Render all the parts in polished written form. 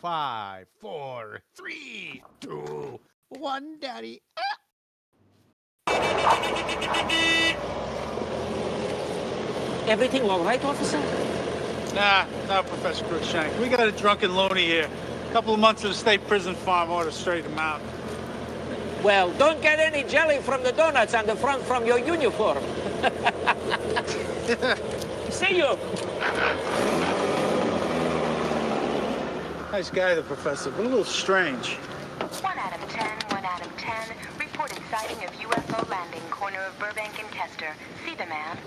5, 4, 3, 2, 1, Daddy. Everything all right, officer? Nah, Professor Crookshank. We got a drunken loony here. A couple of months at a state prison farm ought to straighten him out. Well, don't get any jelly from the donuts on the front from your uniform. See you. Nice guy, the professor, but a little strange. 1 Adam 10, 1 Adam 10. Reported sighting of UFO landing, corner of Burbank and Kester. See the man.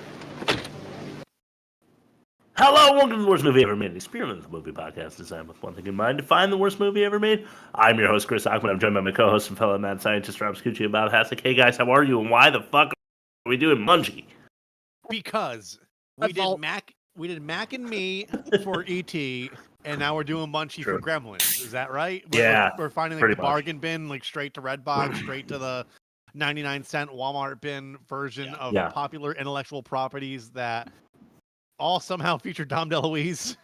Hello, welcome to the Worst Movie Ever Made, an experiment movie podcast designed with one thing in mind: to find the worst movie ever made. I'm your host, Chris Ackman. I'm joined by my co-host and fellow mad scientist, Rob Scucci, about Hasek. Hey guys, how are you? And why the fuck are we doing Munchie? Because we did Mac and Me for E.T., and now we're doing Munchie for Gremlins. Is that right? We're finding like the bargain bin, like straight to Redbox, straight to the 99-cent Walmart bin version of popular intellectual properties that all somehow feature Dom DeLuise.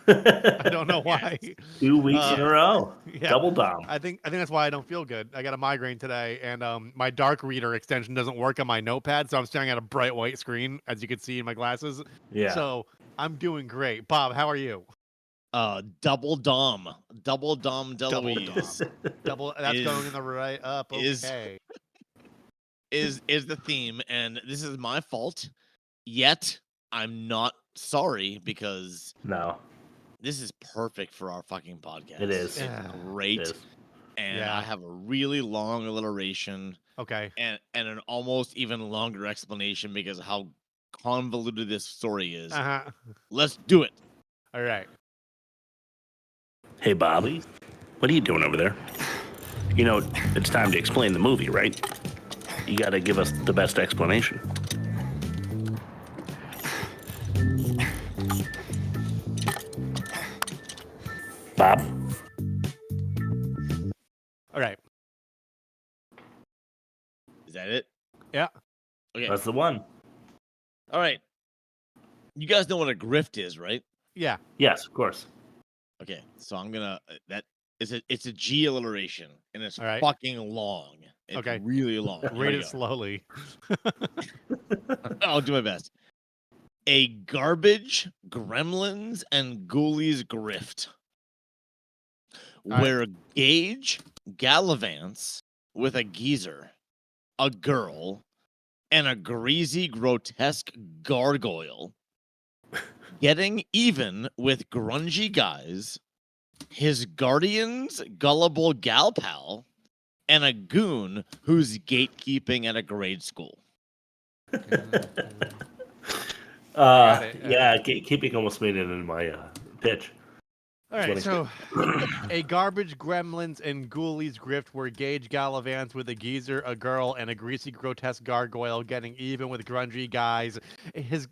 I don't know why. 2 weeks in a row. Yeah. Double Dom. I think that's why I don't feel good. I got a migraine today, and my dark reader extension doesn't work on my notepad, so I'm staring at a bright white screen, as you can see in my glasses. Yeah. So I'm doing great. Bob, how are you? Double Dom DeLuise. That's going in the right up. Okay. Is the theme, and this is my fault. Yet I'm not sorry, because this is perfect for our fucking podcast. It is. It's great. It is. And I have a really long alliteration. Okay. And an almost even longer explanation because of how convoluted this story is. Let's do it. All right. Hey, Bobby. What are you doing over there? You know, it's time to explain the movie, right? You gotta give us the best explanation. Bob? All right. Is that it? Yeah. Okay. That's the one. All right. You guys know what a grift is, right? Yeah. Yes, of course. Okay. So I'm gonna it's a G alliteration, and it's fucking long. It's really long. Read it slowly. I'll do my best. A garbage, Gremlins and Ghoulies grift. Where Gage gallavants with a geezer, a girl, and a greasy, grotesque gargoyle, getting even with grungy guys, his guardian's gullible gal pal, and a goon who's gatekeeping at a grade school. Gatekeeping almost made it in my pitch. All right, so a garbage, Gremlins and Ghoulies grift where Gage gallivants with a geezer, a girl, and a greasy, grotesque gargoyle, getting even with grungy guys. His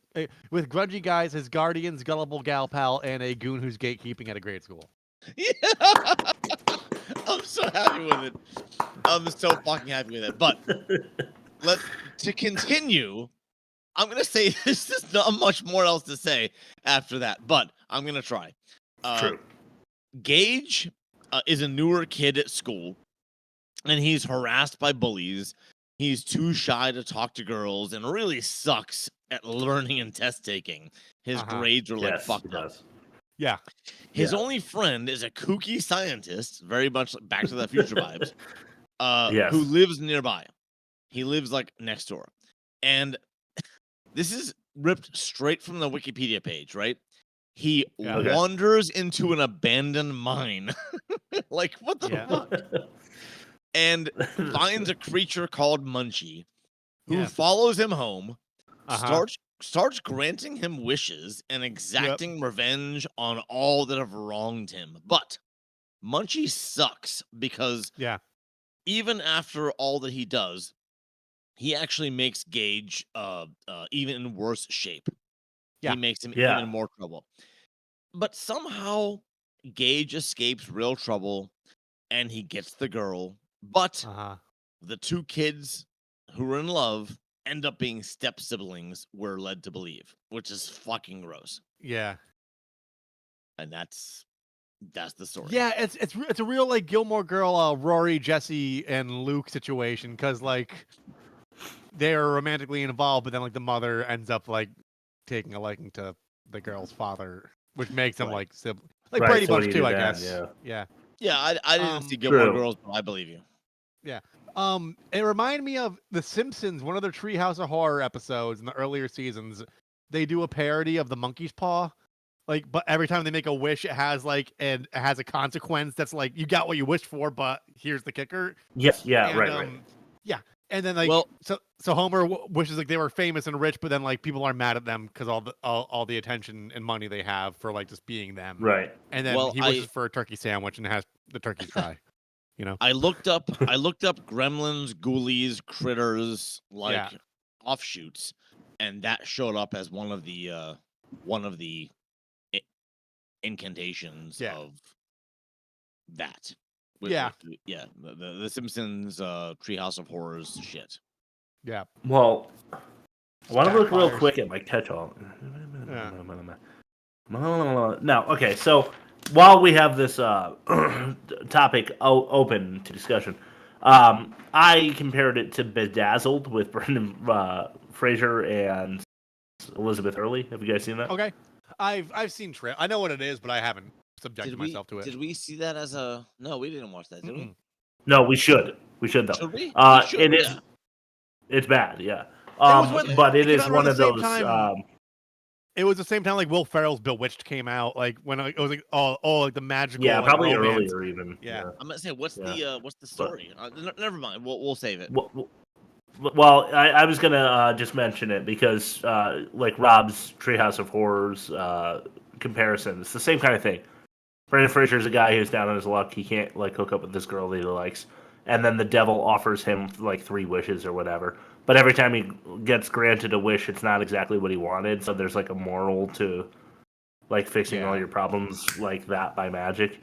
guardian's gullible gal pal, and a goon who's gatekeeping at a grade school. Yeah, I'm so happy with it. I'm so fucking happy with it. But to continue, I'm gonna say this is not much more else to say after that, but I'm gonna try. True. Gage is a newer kid at school, and he's harassed by bullies. He's too shy to talk to girls, and really sucks at learning and test taking. His grades are fucked up. Yeah. His only friend is a kooky scientist, very much like Back to the Future vibes, who lives nearby. He lives like next door. And this is ripped straight from the Wikipedia page, right? He wanders into an abandoned mine. Like, what the fuck? And finds a creature called Munchie, who follows him home, starts granting him wishes and exacting revenge on all that have wronged him. But Munchie sucks because even after all that he does, he actually makes Gage even in worse shape. He makes him even in more trouble. But somehow Gage escapes real trouble and he gets the girl. But the two kids who are in love end up being step siblings, we're led to believe, which is fucking gross. Yeah. And that's That's the story. Yeah, it's a real like Gilmore Girl, Rory, Jesse, and Luke situation because like they're romantically involved, but then like the mother ends up like taking a liking to the girl's father, which makes them like sibling. Like Brady Bunch too, I guess. Yeah. I didn't see Gilmore Girls, but I believe you. Yeah. It reminded me of The Simpsons, one of their Treehouse of Horror episodes in the earlier seasons. They do a parody of the monkey's paw. Like, but every time they make a wish, it has a consequence that's like you got what you wished for, but here's the kicker. Yes, yeah, and, right. Yeah, and then like so Homer wishes like they were famous and rich, but then like people are mad at them because all the attention and money they have for like just being them. Right. And then he wishes for a turkey sandwich and has the turkey cry. You know. I looked up Gremlins, Ghoulies, Critters, offshoots, and that showed up as one of the incantations of that. The Simpsons Treehouse of Horrors shit. Yeah. Well, I want to look real quick at my catch-all. Now, okay, so while we have this topic open to discussion, I compared it to Bedazzled with Brendan Fraser and Elizabeth Hurley. Have you guys seen that? Okay. I've seen trail. I know what it is, but I haven't subjected myself to it. Did we see that as a? No, we didn't watch that, did we? No, we should. We should though. Should we? It is. It's bad, yeah. But it is one of those. It was the same time like Will Ferrell's Bewitched came out, like when it was like like the magical. Yeah, probably romance. earlier even. Yeah. I'm gonna say what's the story? Never mind. We'll save it. Well, I was gonna just mention it because like Rob's Treehouse of Horrors comparison, it's the same kind of thing. Brendan Fraser's a guy who's down on his luck. He can't like hook up with this girl that he likes, and then the devil offers him like 3 wishes or whatever. But every time he gets granted a wish, it's not exactly what he wanted. So there's like a moral to like fixing all your problems like that by magic.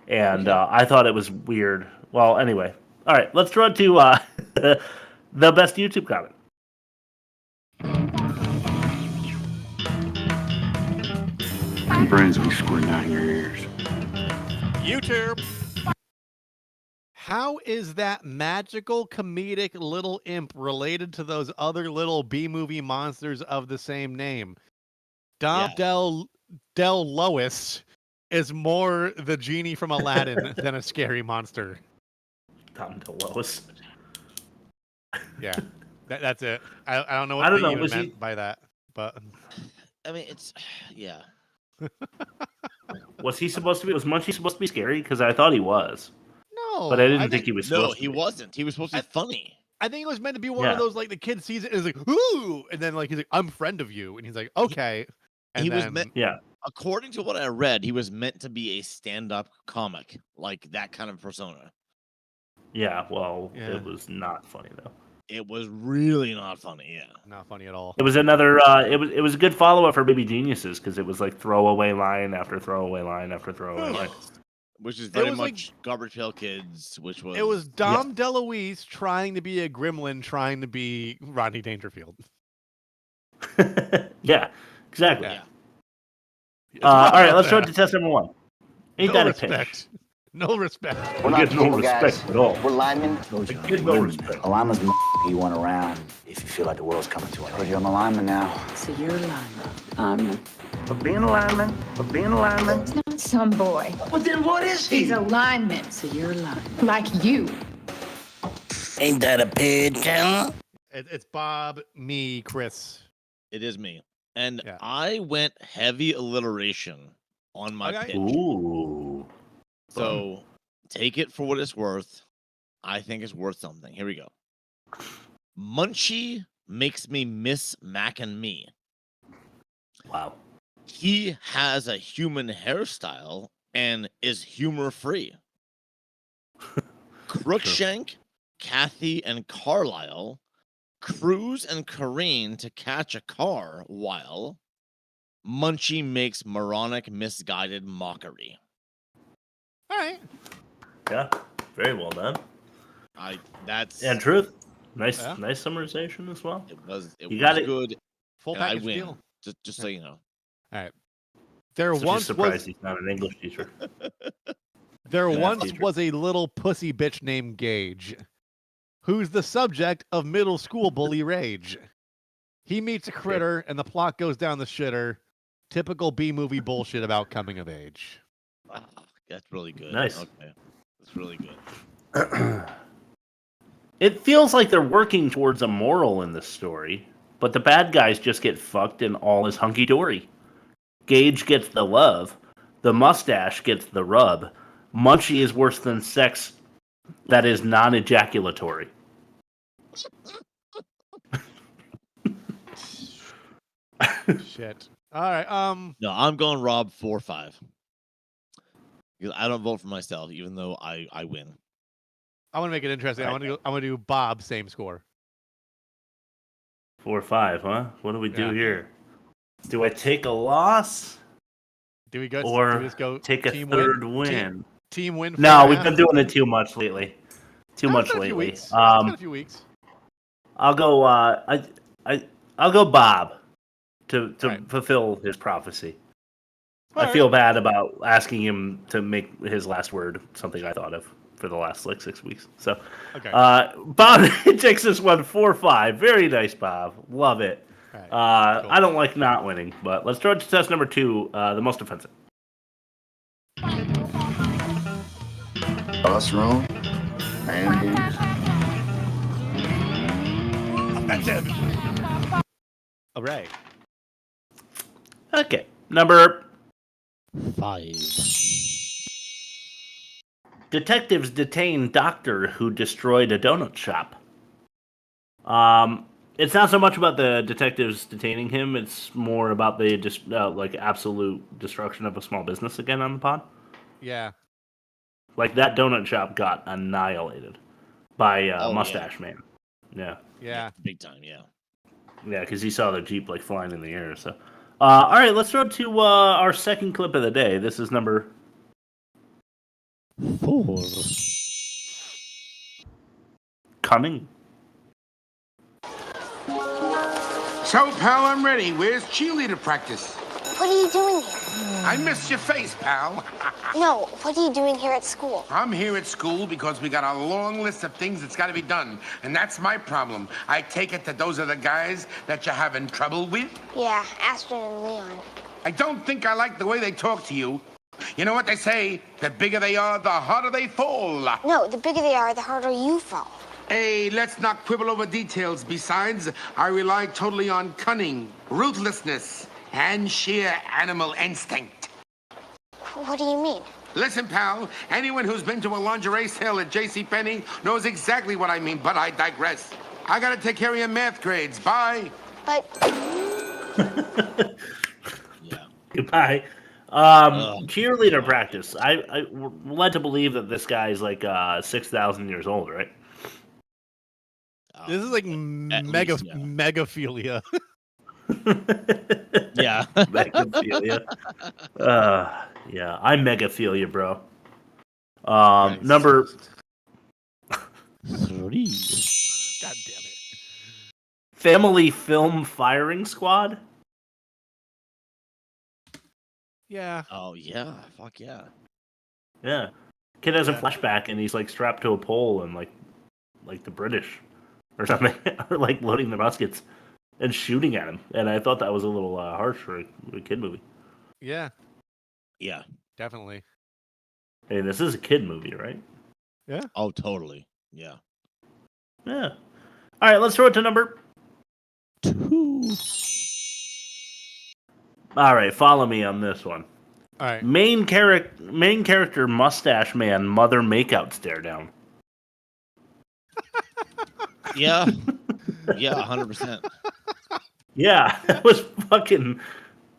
And I thought it was weird. Well, anyway, all right, let's run to the best YouTube comment. My brains will be squirting out of your ears. YouTube. How is that magical comedic little imp related to those other little B-movie monsters of the same name? Dom Del Lois is more the genie from Aladdin than a scary monster. Dom Del Lois. Yeah, that's it. I don't know what they even meant by that, but I mean, it's Was he supposed to be? Was Munchie supposed to be scary? Because I thought he was. No, but I didn't think he was. No, he wasn't. He was supposed to be funny. I think it was meant to be one of those like the kid sees it and is like ooh, and then like he's like I'm friend of you, and he's like okay. And he was meant. Yeah. According to what I read, he was meant to be a stand-up comic, like that kind of persona. Yeah. Well, it was not funny though. It was really not funny. Yeah, not funny at all. It was another. It was a good follow-up for Baby Geniuses because it was like throwaway line after throwaway line after throwaway line. Which is very much Garbage Pail Kids, which was... It was Dom DeLuise trying to be a gremlin, trying to be Rodney Dangerfield. Yeah, exactly. Yeah. All right, let's go to test number 1. Ain't that a pitch? No respect. We're not no respect at all. We're linemen. No respect. A lineman's you want around if you feel like the world's coming to an end. I'm a lineman now. So you're a lineman. For being a lineman. He's not some boy. Well, then what is he? He's a lineman. So you're a lineman. Like you. Ain't that a pig, Chandler? It's Bob, me, Chris. It is me. And I went heavy alliteration on my pitch. Ooh. So take it for what it's worth. I think it's worth something. Here we go. Munchie makes me miss Mac and me. Wow. He has a human hairstyle and is humor-free. Crookshank, Kathy, and Carlisle cruise and careen to catch a car while Munchie makes moronic, misguided mockery. All right. Yeah, very well done. That's and truth. Nice summarization as well. It was good. Full package deal. Just so you know. All right. There once surprised he's not an English teacher. There once was a little pussy bitch named Gage, who's the subject of middle school bully rage. He meets a critter, and the plot goes down the shitter. Typical B-movie bullshit about coming of age. Wow, that's really good. Nice. Okay, that's really good. It feels like they're working towards a moral in this story, but the bad guys just get fucked and all is hunky-dory. Gage gets the love. The mustache gets the rub. Munchie is worse than sex that is non-ejaculatory. Shit. All right. No, I'm going Rob 4-5. Because I don't vote for myself, even though I win. I want to make it interesting. I want to do Bob same score. 4-5, huh? What do we do here? Do I take a loss? Do we go or do we just go take a third win? Team win. No, we've been doing it too much lately. It's been a few weeks. I'll go. I'll go Bob to fulfill his prophecy. I feel bad about asking him to make his last word something I thought of for the last 6 weeks. So, Bob takes this one 4-5. Very nice, Bob. Love it. Right, cool. I don't like not winning, but let's throw it to test number 2, the most offensive. Classroom and offensive. All right. Okay, number 5. Detectives detain doctor who destroyed a donut shop. It's not so much about the detectives detaining him. It's more about the absolute destruction of a small business again on the pod. Yeah. Like that donut shop got annihilated by Mustache Man. Yeah. Yeah. Big time. Yeah. Yeah, because he saw the Jeep flying in the air. So, all right, let's throw it to our second clip of the day. This is number 4. Coming. So, pal, I'm ready. Where's cheerleader practice? What are you doing here? I missed your face, pal. No, what are you doing here at school? I'm here at school because we got a long list of things that's got to be done. And that's my problem. I take it that those are the guys that you're having trouble with? Yeah, Aston and Leon. I don't think I like the way they talk to you. You know what they say? The bigger they are, the harder they fall. No, the bigger they are, the harder you fall. Hey, let's not quibble over details. Besides, I rely totally on cunning, ruthlessness, and sheer animal instinct. What do you mean? Listen, pal, anyone who's been to a lingerie sale at JCPenney knows exactly what I mean, but I digress. I gotta take care of your math grades. Bye. But... Yeah. Goodbye. Cheerleader practice. I led to believe that this guy is 6,000 years old, right? This is megophilia. Yeah. Megophilia. Yeah, I'm megophilia, bro. Nice. Number 3. God damn it. Family Film Firing Squad. Yeah. Oh yeah. Fuck yeah. Yeah. Kid has a flashback and he's strapped to a pole and like the British or something, or loading the muskets and shooting at him. And I thought that was a little harsh for a kid movie. Yeah. Yeah. Definitely. Hey, this is a kid movie, right? Yeah. Oh, totally. Yeah. Yeah. All right, let's throw it to number 2. All right, follow me on this one. All right. Main character Mustache Man mother makeout stare down. Yeah. Yeah, 100%. Yeah, that was fucking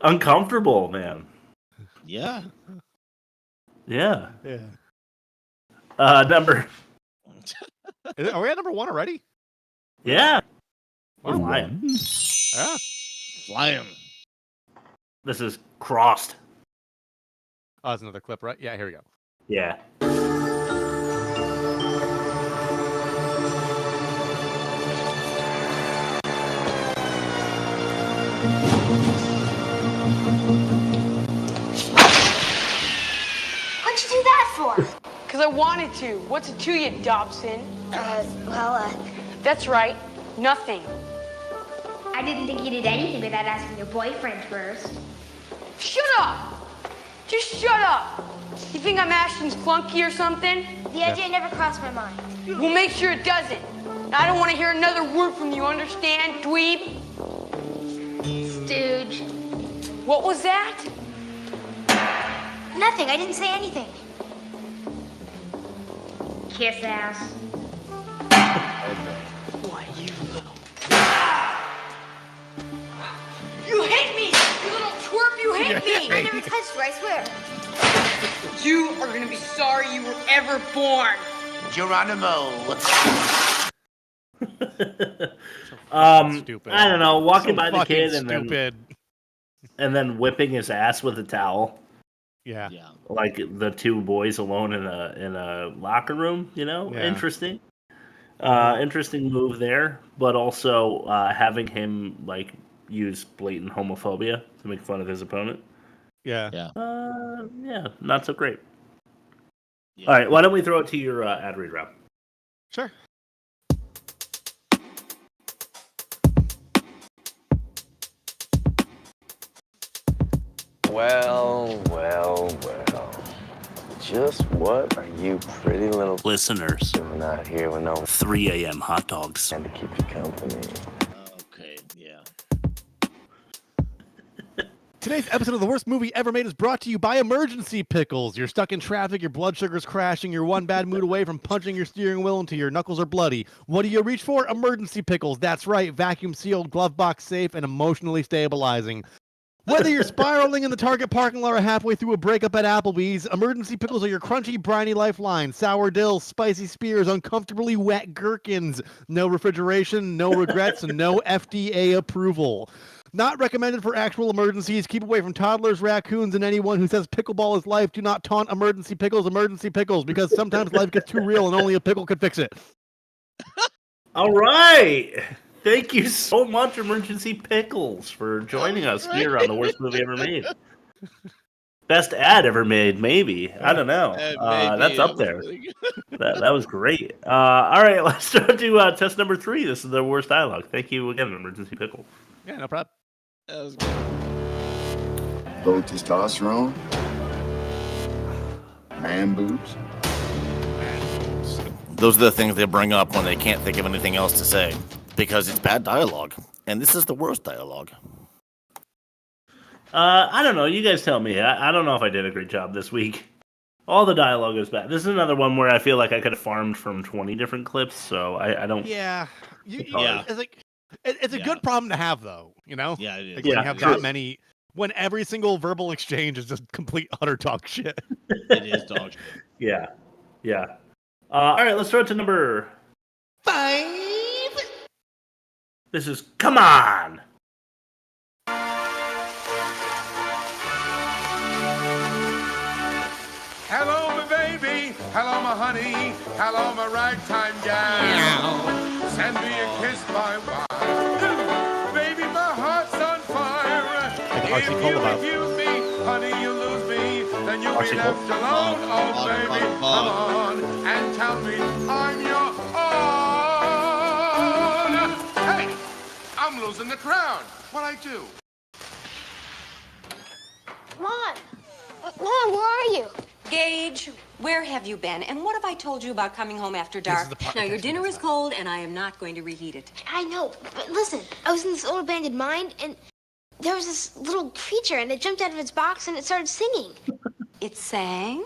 uncomfortable, man. Yeah. Yeah. Number. Are we at number 1 already? Yeah. We're flying. Yeah. Flying. This is Crossed. Oh, that's another clip, right? Yeah, here we go. Yeah. What'd you do that for? Because I wanted to. What's it to you, Dobson? That's right. Nothing. I didn't think you did anything without asking your boyfriend first. Shut up! Just shut up! You think I'm Ashton's flunky or something? The idea never crossed my mind. We'll make sure it doesn't. I don't want to hear another word from you, understand, dweeb? Stooge. What was that? Nothing. I didn't say anything. Kiss ass. Why, you little... You hate me! You little twerp, you hate me! I never touched you, I swear. You are gonna be sorry you were ever born. Geronimo. Stupid. I don't know, walking So by the kid and then whipping his ass with a towel. Yeah. Like the two boys alone in a locker room, Yeah. Interesting. Interesting move there, but also having him like use blatant homophobia to make fun of his opponent. Yeah. Yeah, not so great. Yeah. All right, why don't we throw it to your ad read, Rob? Sure. Well. Just what are you pretty little listeners doing out here with no 3 a.m. hot dogs and to keep you company? Okay, yeah. Today's episode of The Worst Movie Ever Made is brought to you by Emergency Pickles. You're stuck in traffic, your blood sugar's crashing, you're one bad mood away from punching your steering wheel until your knuckles are bloody. What do you reach for? Emergency Pickles. That's right, vacuum-sealed, glove box safe, and emotionally stabilizing. Whether you're spiraling in the Target parking lot or halfway through a breakup at Applebee's, Emergency Pickles are your crunchy, briny lifeline. Sour dill, spicy spears, uncomfortably wet gherkins. No refrigeration, no regrets, and no FDA approval. Not recommended for actual emergencies. Keep away from toddlers, raccoons, and anyone who says pickleball is life. Do not taunt Emergency Pickles, because sometimes life gets too real and only a pickle can fix it. All right. Thank you so much, Emergency Pickles, for joining us here on The Worst Movie Ever Made. Best ad ever made, maybe. I don't know. That's up there. That was great. All right, let's start to test number 3. This is the worst dialogue. Thank you again, Emergency Pickle. Yeah, no problem. That was good. Low testosterone. Man boobs. Those are the things they bring up when they can't think of anything else to say. Because it's bad dialogue. And this is the worst dialogue. I don't know. You guys tell me. I don't know if I did a great job this week. All the dialogue is bad. This is another one where I feel like I could have farmed from 20 different clips, so I don't... Yeah. It's like... It's a good problem to have, though, Yeah, it is. Like when you have that many... When every single verbal exchange is just complete utter dog shit. It is dog shit. Yeah. All right, let's throw it to number... 5. This is Come On! Hello, my baby. Hello, my honey. Hello, my ragtime gal. Send me a kiss by wire. Baby, my heart's on fire. If you refuse me, honey, you lose me. Then you'll be left alone. Oh, baby, come on and tell me I'm your own. Hey, I'm losing the crown. What'd I do? Mom, where are you? Gage, where have you been? And what have I told you about coming home after dark? Now, your dinner is cold, and I am not going to reheat it. I know, but listen, I was in this old abandoned mine, and there was this little creature, and it jumped out of its box, and it started singing. It sang?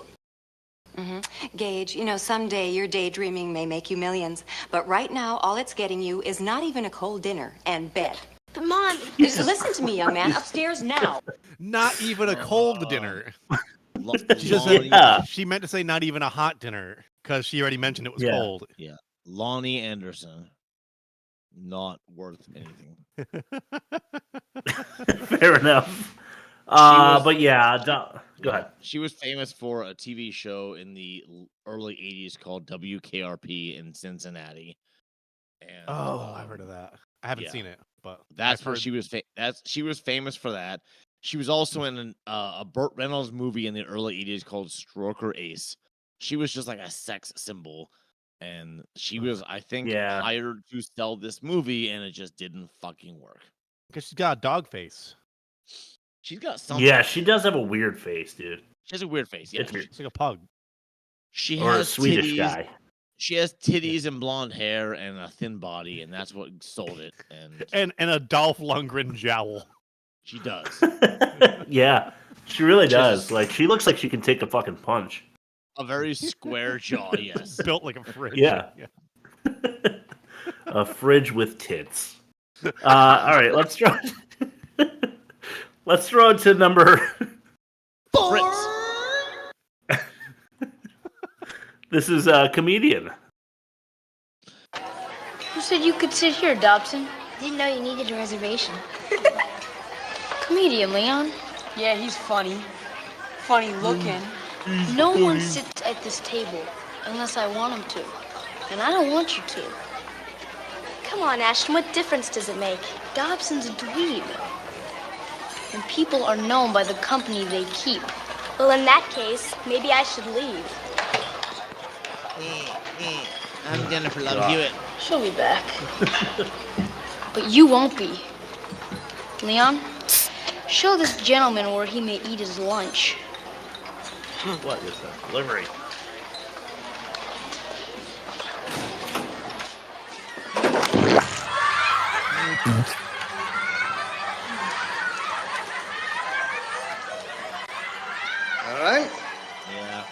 Mm-hmm. Gage, someday your daydreaming may make you millions, but right now, all it's getting you is not even a cold dinner and bed. But, Mom... Just listen to me, young man. Upstairs now. Not even a cold dinner. She meant to say not even a hot dinner because she already mentioned it was cold. Yeah. Lonnie Anderson. Not worth anything. Fair enough. But yeah, go ahead. She was famous for a TV show in the early 80s called WKRP in Cincinnati. And, I've heard of that. I haven't seen it, but that's where she was. She was famous for that. She was also in a Burt Reynolds movie in the early 80s called Stroker Ace. she was just like a sex symbol, and she was, I think, hired to sell this movie, and it just didn't fucking work. Because she's got a dog face. She's got something. Yeah, she does have a weird face, dude. She has a weird face. Yeah, it's like a pug. She or has a Swedish titties. Guy. She has titties and blonde hair and a thin body, and that's what sold it. And a Dolph Lundgren jowl. She does. Yeah, she really does. Like, she looks like she can take a fucking punch. A very square jaw, yes. Built like a fridge. Yeah. A fridge with tits. All right, let's throw it to number 4. This is a comedian. Who said you could sit here, Dobson? Didn't know you needed a reservation. Comedian, Leon. Yeah, he's funny. Funny looking. No one sits at this table unless I want him to. And I don't want you to. Come on, Ashton, what difference does it make? Dobson's a dweeb. And people are known by the company they keep. Well, in that case, maybe I should leave. I'm Jennifer Love Hewitt. She'll be back. But you won't be. Leon, show this gentleman where he may eat his lunch. What is that? Delivery. All right. Yeah.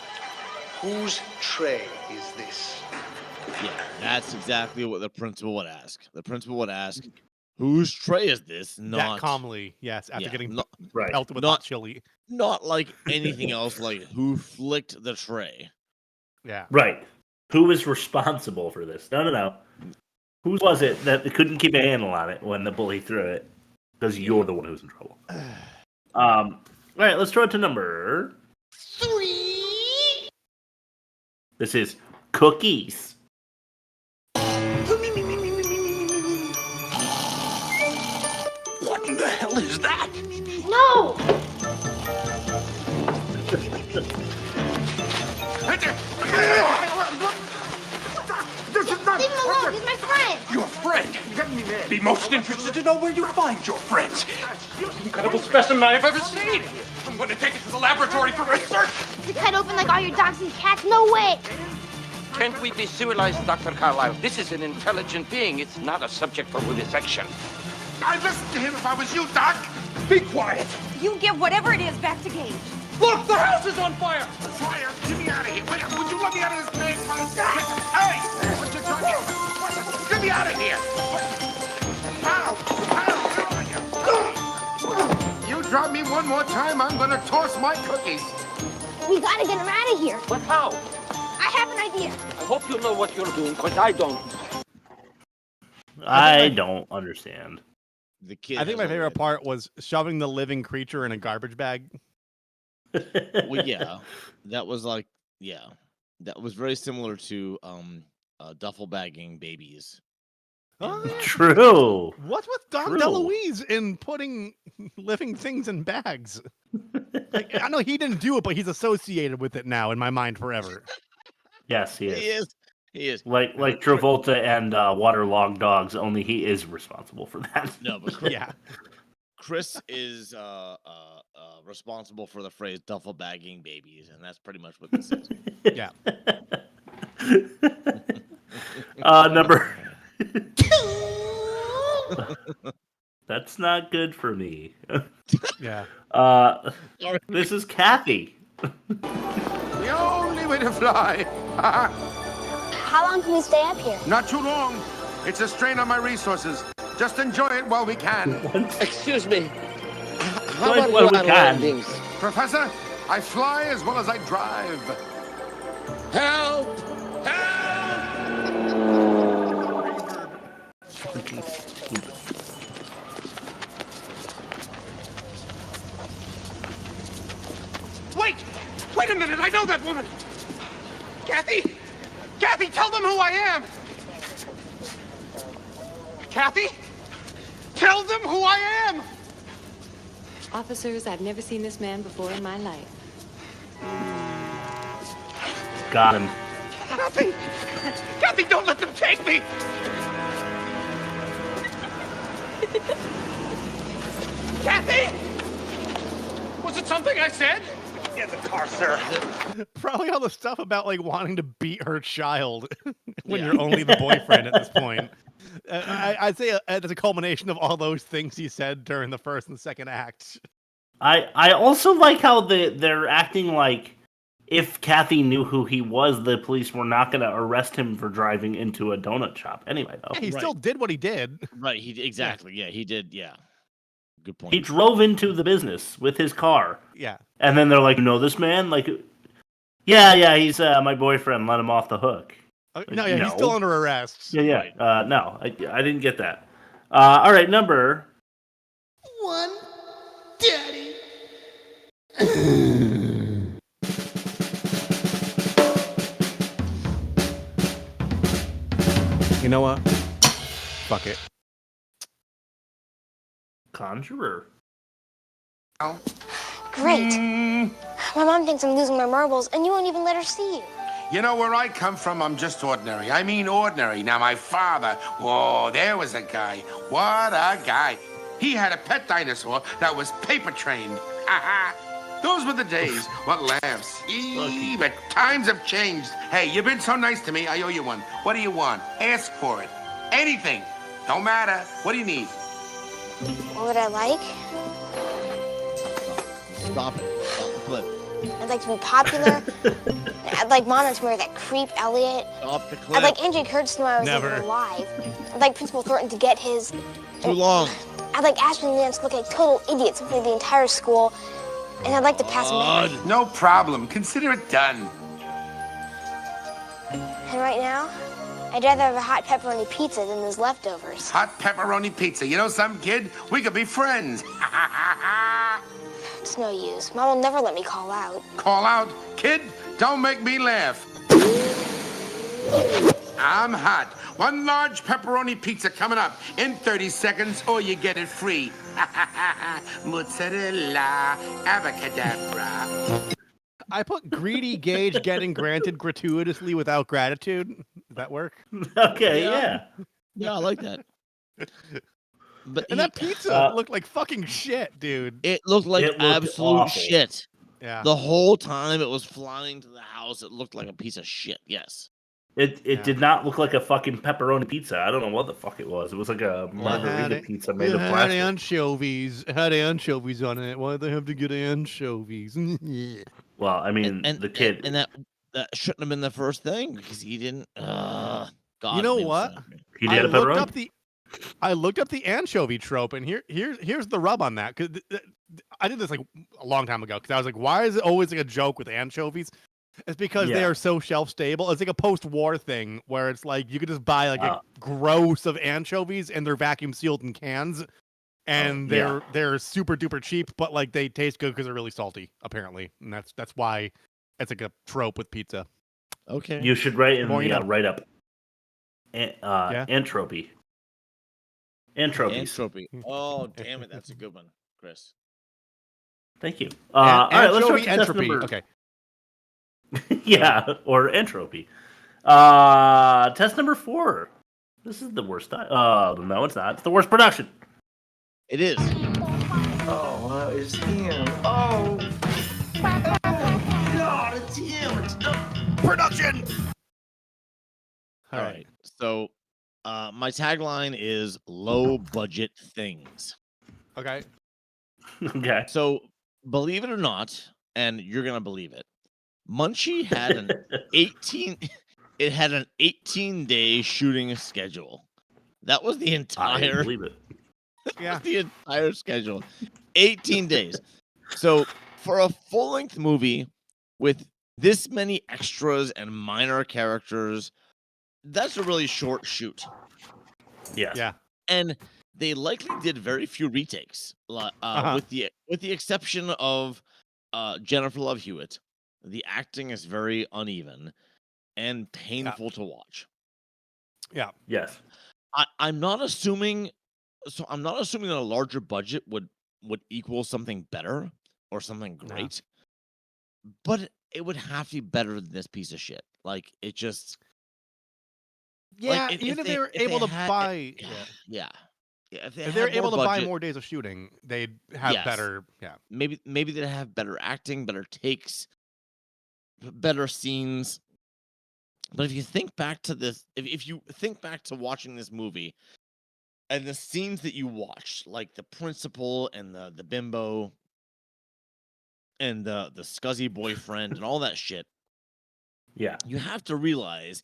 Whose tray is this? Yeah, that's exactly what the principal would ask. The principal would ask, whose tray is this? Not that calmly, yes, after getting pelted with hot chili. Not like anything else, like who flicked the tray. Yeah. Right. Who is responsible for this? No. Who was it that couldn't keep a handle on it when the bully threw it? Because you're the one who's in trouble. All right, let's throw it to number 3. This is cookies. What in the hell is that? No! This is not... Leave him alone, he's my friend! Your friend? Be most interested to know where you find your friends. Incredible specimen I've ever seen. I'm going to take it to the laboratory for research. To cut open like all your dogs and cats? No way! Can't we be civilized, Dr. Carlyle? This is an intelligent being. It's not a subject for vivisection. I'd listen to him if I was you, Doc. Be quiet. You give whatever it is back to Gage. Look, the house is on fire. Fire? Get me out of here. Would you let me out of this bag? Hey! What you trying to do? Get me out of here. Ow! You drop me one more time, I'm going to toss my cookies. We gotta get him out of here. But how? I have an idea. I hope you know what you're doing, because I don't. I don't understand. The kid. I think my favorite part was shoving the living creature in a garbage bag. Well, yeah, that was like, that was very similar to duffel bagging babies. True. What's with Dom DeLuise in putting living things in bags? Like, I know he didn't do it, but he's associated with it now in my mind forever. Yes, he is. He is. Like Travolta and waterlogged dogs, only he is responsible for that. No, but Chris is responsible for the phrase duffel bagging babies, and that's pretty much what this is. Yeah. Number... That's not good for me. Yeah. This is Kathy. The only way to fly. How long can we stay up here? Not too long. It's a strain on my resources. Just enjoy it while we can. Excuse me. How about while we can? Professor, I fly as well as I drive. Help! Wait a minute, I know that woman! Kathy! Kathy, tell them who I am! Kathy? Tell them who I am! Officers, I've never seen this man before in my life. Got him. Kathy! Kathy, don't let them take me! Kathy! Was it something I said? Get in the car, sir. Probably all the stuff about like wanting to beat her child when you're only the boyfriend at this point. I'd say it's a culmination of all those things he said during the first and second act. I also like how they're acting like if Kathy knew who he was, the police were not going to arrest him for driving into a donut shop anyway, though. Yeah, he still did what he did. Right, exactly. Yeah, he did. Yeah. Good point. He drove into the business with his car. Yeah. And then they're like, "You know this man?" Like, yeah, he's my boyfriend. Let him off the hook. No, he's still under arrest. Yeah. Right. No, I didn't get that. All right, number 1, Daddy. You know what? Fuck it. Conjurer. Oh. Great. My mom thinks I'm losing my marbles, and you won't even let her see you. You know, where I come from, I'm just ordinary. I mean ordinary. Now, my father, whoa, there was a guy. What a guy. He had a pet dinosaur that was paper trained. Those were the days. What laughs. But times have changed. Hey, you've been so nice to me, I owe you one. What do you want? Ask for it. Anything. Don't matter. What do you need? What would I like? Stop it. Stop the clip. I'd like to be popular. I'd like Mona to marry that creep Elliot. Stop the clip. I'd like Andrew Kurtz to know I was even alive. I'd like Principal Thornton to get his... Too long. I'd like Ashton and Lance to look like total idiots in front of the entire school. And I'd like to pass them. No problem. Consider it done. And right now, I'd rather have a hot pepperoni pizza than those leftovers. Hot pepperoni pizza. You know some kid? We could be friends. It's no use. Mom will never let me call out. Call out? Kid, don't make me laugh. I'm hot. One large pepperoni pizza coming up in 30 seconds, or you get it free. Mozzarella, abacadabra. I put greedy Gage getting granted gratuitously without gratitude. Does that work? Okay, yeah. Yeah, I like that. But that pizza looked like fucking shit, dude. It looked like absolute awful. shit. Yeah. The whole time it was flying to the house, it looked like a piece of shit. Yes. It did not look like a fucking pepperoni pizza. I don't know what the fuck it was. It was like a margarita pizza made of plastic. Anchovies. It had anchovies on it. Why did they have to get anchovies? Well, I mean, the kid. And that shouldn't have been the first thing because he didn't. God, you know what? He did a pepperoni. I looked up the anchovy trope, and here's the rub on that. Because I did this like a long time ago. Because I was like, why is it always like a joke with anchovies? It's because they are so shelf stable. It's like a post-war thing where it's like you could just buy like a gross of anchovies and they're vacuum sealed in cans, and they're super duper cheap, but like they taste good because they're really salty apparently, and that's why it's like a trope with pizza. Okay, you should write in the write up. Entropy. Entropy. Oh damn it, that's a good one, Chris. Thank you. All right, let's start entropy. Okay. Yeah, or entropy. Test number 4. This is the worst. No, it's not. It's the worst production. It is. Oh, it's him. Oh. God, it's him. It's production. All right. So, my tagline is low budget things. Okay. Okay. So, believe it or not, and you're gonna believe it, Munchie had an 18-day shooting schedule. That was the entire. I believe it. Yeah. The entire schedule. 18 days. So for a full-length movie with this many extras and minor characters, that's a really short shoot. Yeah. Yeah. And they likely did very few retakes, with the exception of Jennifer Love Hewitt. The acting is very uneven and painful to watch. Yeah. Yes. I'm not assuming that a larger budget would equal something better or something great. No. But it would have to be better than this piece of shit. Like, it just... Yeah, like, even if they were able to buy... Yeah. If they're able to buy more days of shooting, they'd have better... Yeah. Maybe they'd have better acting, better takes, better scenes. But if you think back to this... If you think back to watching this movie, and the scenes that you watched, like the principal and the bimbo, and the scuzzy boyfriend, and all that shit... Yeah. You have to realize...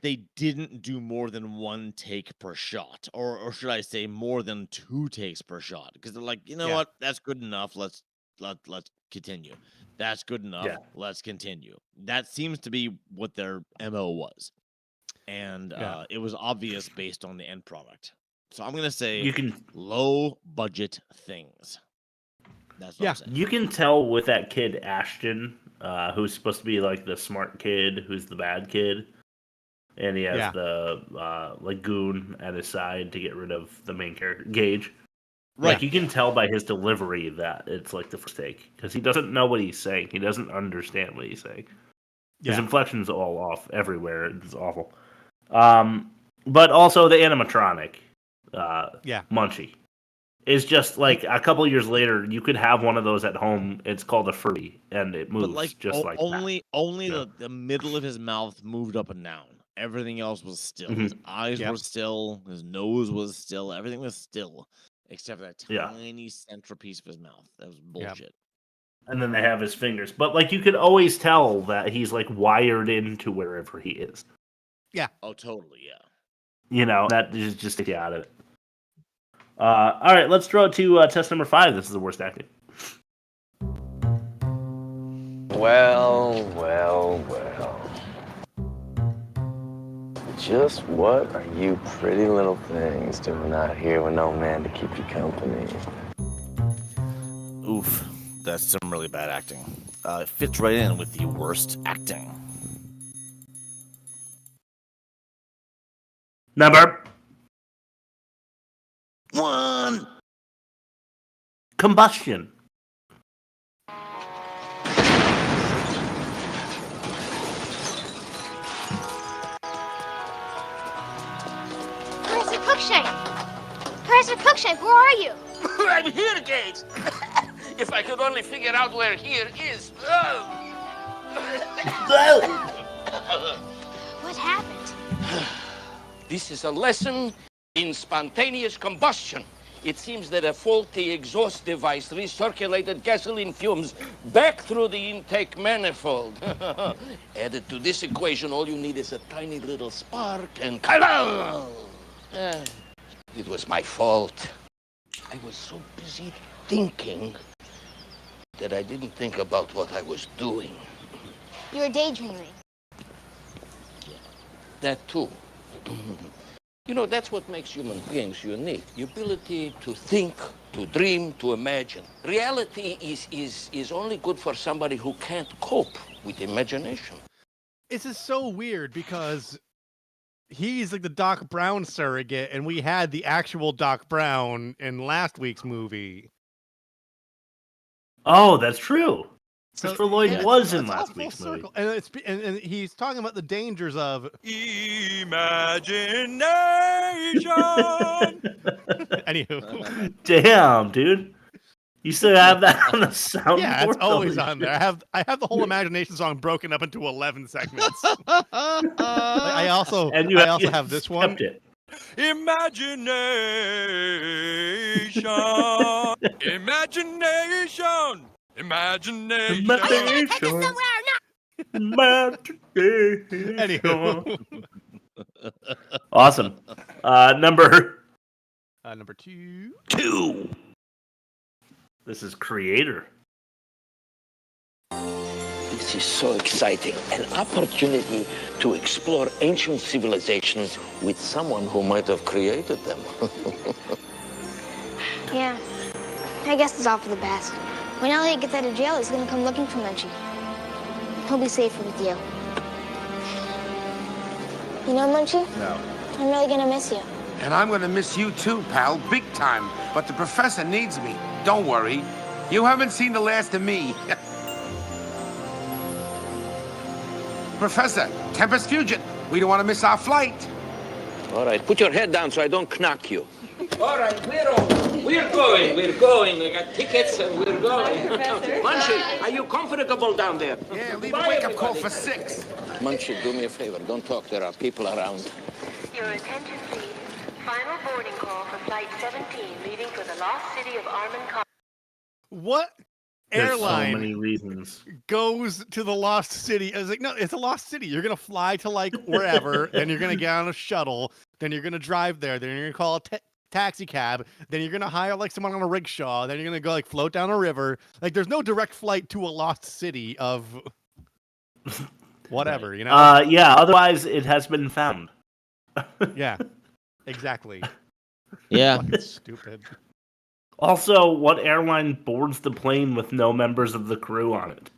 they didn't do more than one take per shot, or should I say more than 2 takes per shot? Because they're like, you know what, that's good enough. Let's continue. That's good enough. Yeah. Let's continue. That seems to be what their MO was, and it was obvious based on the end product. So I'm gonna say low budget things. That's what I'm saying. You can tell with that kid Ashton, who's supposed to be like the smart kid, who's the bad kid. And he has the like goon at his side to get rid of the main character, Gage. Right. Like, you can tell by his delivery that it's like the first take, because he doesn't know what he's saying. He doesn't understand what he's saying. His inflection's all off everywhere. It's awful. But also the animatronic, Munchie, is just like a couple years later. You could have one of those at home. It's called a Furby, and it moves like the middle of his mouth moved up and down. Everything else was still. Mm-hmm. His eyes were still. His nose was still. Everything was still, except for that tiny centerpiece of his mouth. That was bullshit. And then they have his fingers. But, like, you could always tell that he's, like, wired into wherever he is. Yeah. Oh, totally, yeah. You know, that just takes you out of it. All right, let's throw it to test number 5. This is the worst acting. Well. Just what are you pretty little things doing out here with no man to keep you company? Oof, that's some really bad acting. It fits right in with the worst acting. Number 1. Combustion. Professor Cookshank, where are you? I'm here, Gage. If I could only figure out where here is. What happened? This is a lesson in spontaneous combustion. It seems that a faulty exhaust device recirculated gasoline fumes back through the intake manifold. Added to this equation, all you need is a tiny little spark and... It was my fault. I was so busy thinking that I didn't think about what I was doing. You were daydreaming. Yeah, that too. You know, that's what makes human beings unique. The ability to think, to dream, to imagine. Reality is only good for somebody who can't cope with imagination. This is so weird because he's like the Doc Brown surrogate, and we had the actual Doc Brown in last week's movie. Oh, that's true. Christopher Lloyd was in last week's movie. And he's talking about the dangers of imagination. Anywho. Damn, dude. You still have that on the soundboard? Yeah, it's always on there. I have the whole imagination song broken up into 11 segments. I also have this one. Imagination. Imagination. Imagination. Are you going to take us somewhere or not? Anywho. Awesome. Number 2. 2. This is Creator. This is so exciting. An opportunity to explore ancient civilizations with someone who might have created them. Yeah. I guess it's all for the best. When Elliot gets out of jail, he's going to come looking for Munchie. He'll be safer with you. You know, Munchie? No. I'm really going to miss you. And I'm going to miss you too, pal, big time. But the professor needs me. Don't worry. You haven't seen the last of me. Professor, Tempest Fugit. We don't want to miss our flight. All right, put your head down so I don't knock you. All right, we're going. We got tickets and we're going. Munchie, are you comfortable down there? Yeah, leave a wake-up call for 6. Munchie, do me a favor. Don't talk. There are people around. Your attention, please. Final boarding call for Flight 17, leaving for the lost city of Armand. What There's airline so many reasons. goes to the lost city? I was like, no, it's a lost city. You're going to fly to like wherever, then you're going to get on a shuttle, then you're going to drive there, then you're going to call a taxi cab, then you're going to hire like someone on a rickshaw, then you're going to go like float down a river. Like there's no direct flight to a lost city of whatever, you know? Yeah, otherwise it has been found. Yeah, exactly. Yeah. Fucking stupid. Also, what airline boards the plane with no members of the crew on it?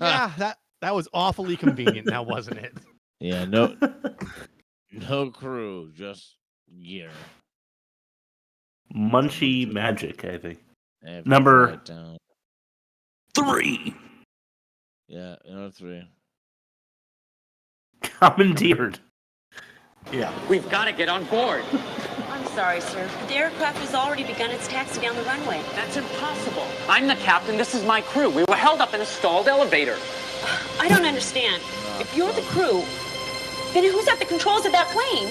Yeah, that was awfully convenient now, wasn't it? Yeah, no crew, just gear. Munchie magic, I think. I Number 3. Yeah, number 3. Commandeered. Yeah. We've got to get on board. I'm sorry, sir. The aircraft has already begun its taxi down the runway. That's impossible. I'm the captain. This is my crew. We were held up in a stalled elevator. I don't understand. If you're the crew, then who's at the controls of that plane?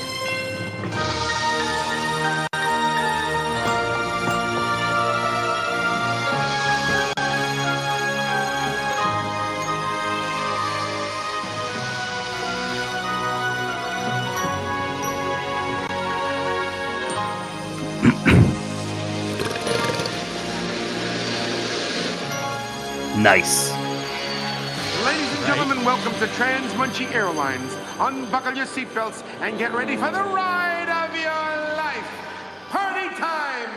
Nice. Ladies and gentlemen, welcome to Trans Munchie Airlines. Unbuckle your seatbelts and get ready for the ride of your life. Party time!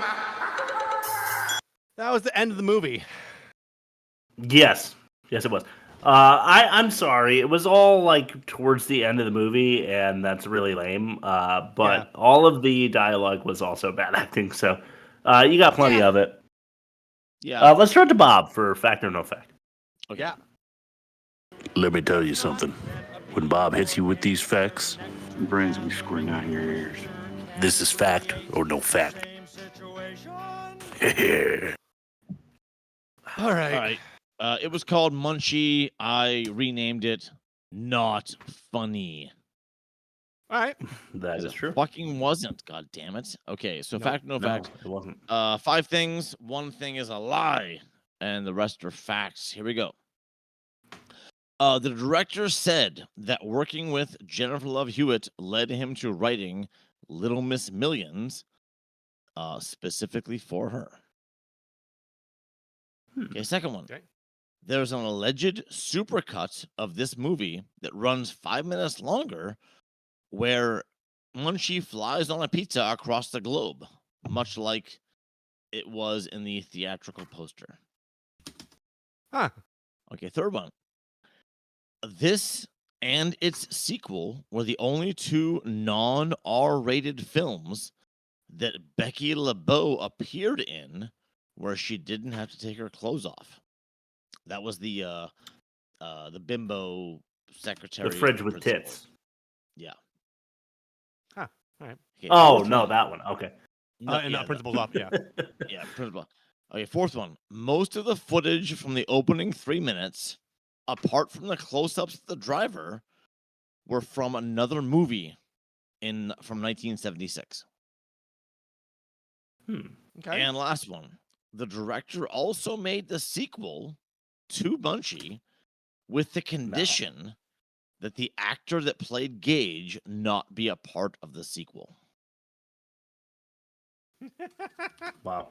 That was the end of the movie. Yes, it was. I'm sorry. It was all like towards the end of the movie, and that's really lame. But all of the dialogue was also bad acting, so you got plenty of it. Yeah. Let's turn to Bob for fact or no fact. Okay. Yeah. Let me tell you something. When Bob hits you with these facts, your brains will be squirting out in your ears. This is fact or no fact. All right. It was called Munchie. I renamed it Not Funny. All right. That is true. Fucking wasn't. God damn it. Okay, so fact, no fact. It wasn't. 5 things. 1 thing is a lie, and the rest are facts. Here we go. The director said that working with Jennifer Love Hewitt led him to writing Little Miss Millions, specifically for her. Okay, second one. Okay. There's an alleged supercut of this movie that runs 5 minutes longer, where Munchie flies on a pizza across the globe, much like it was in the theatrical poster. Huh. Okay, third one. This and its sequel were the only 2 non-R-rated films that Becky LeBeau appeared in where she didn't have to take her clothes off. That was the bimbo secretary. The fridge with principal. tits. Yeah. Huh. All right. Okay, Oh, no, that one. Okay. Principal's off, yeah. Yeah, principal. Okay, fourth one. Most of the footage from the opening 3 minutes, apart from the close-ups of the driver, were from another movie from 1976. Okay. And last one. The director also made the sequel to Munchie with the condition that the actor that played Gage not be a part of the sequel. Wow.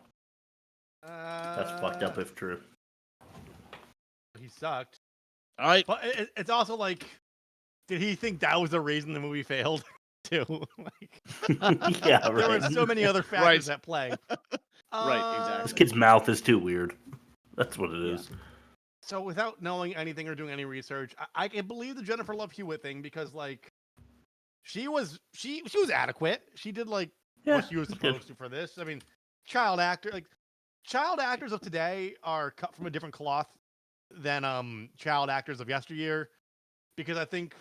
That's fucked up if true. He sucked. All right. But it's also like, did he think that was the reason the movie failed? Too. Yeah, right. There were so many other factors at play. Right, exactly. This kid's mouth is too weird. That's what it is. So without knowing anything or doing any research, I can believe the Jennifer Love Hewitt thing because like she was adequate. She did like what she was supposed to for this. I mean, child actors of today are cut from a different cloth than child actors of yesteryear because I think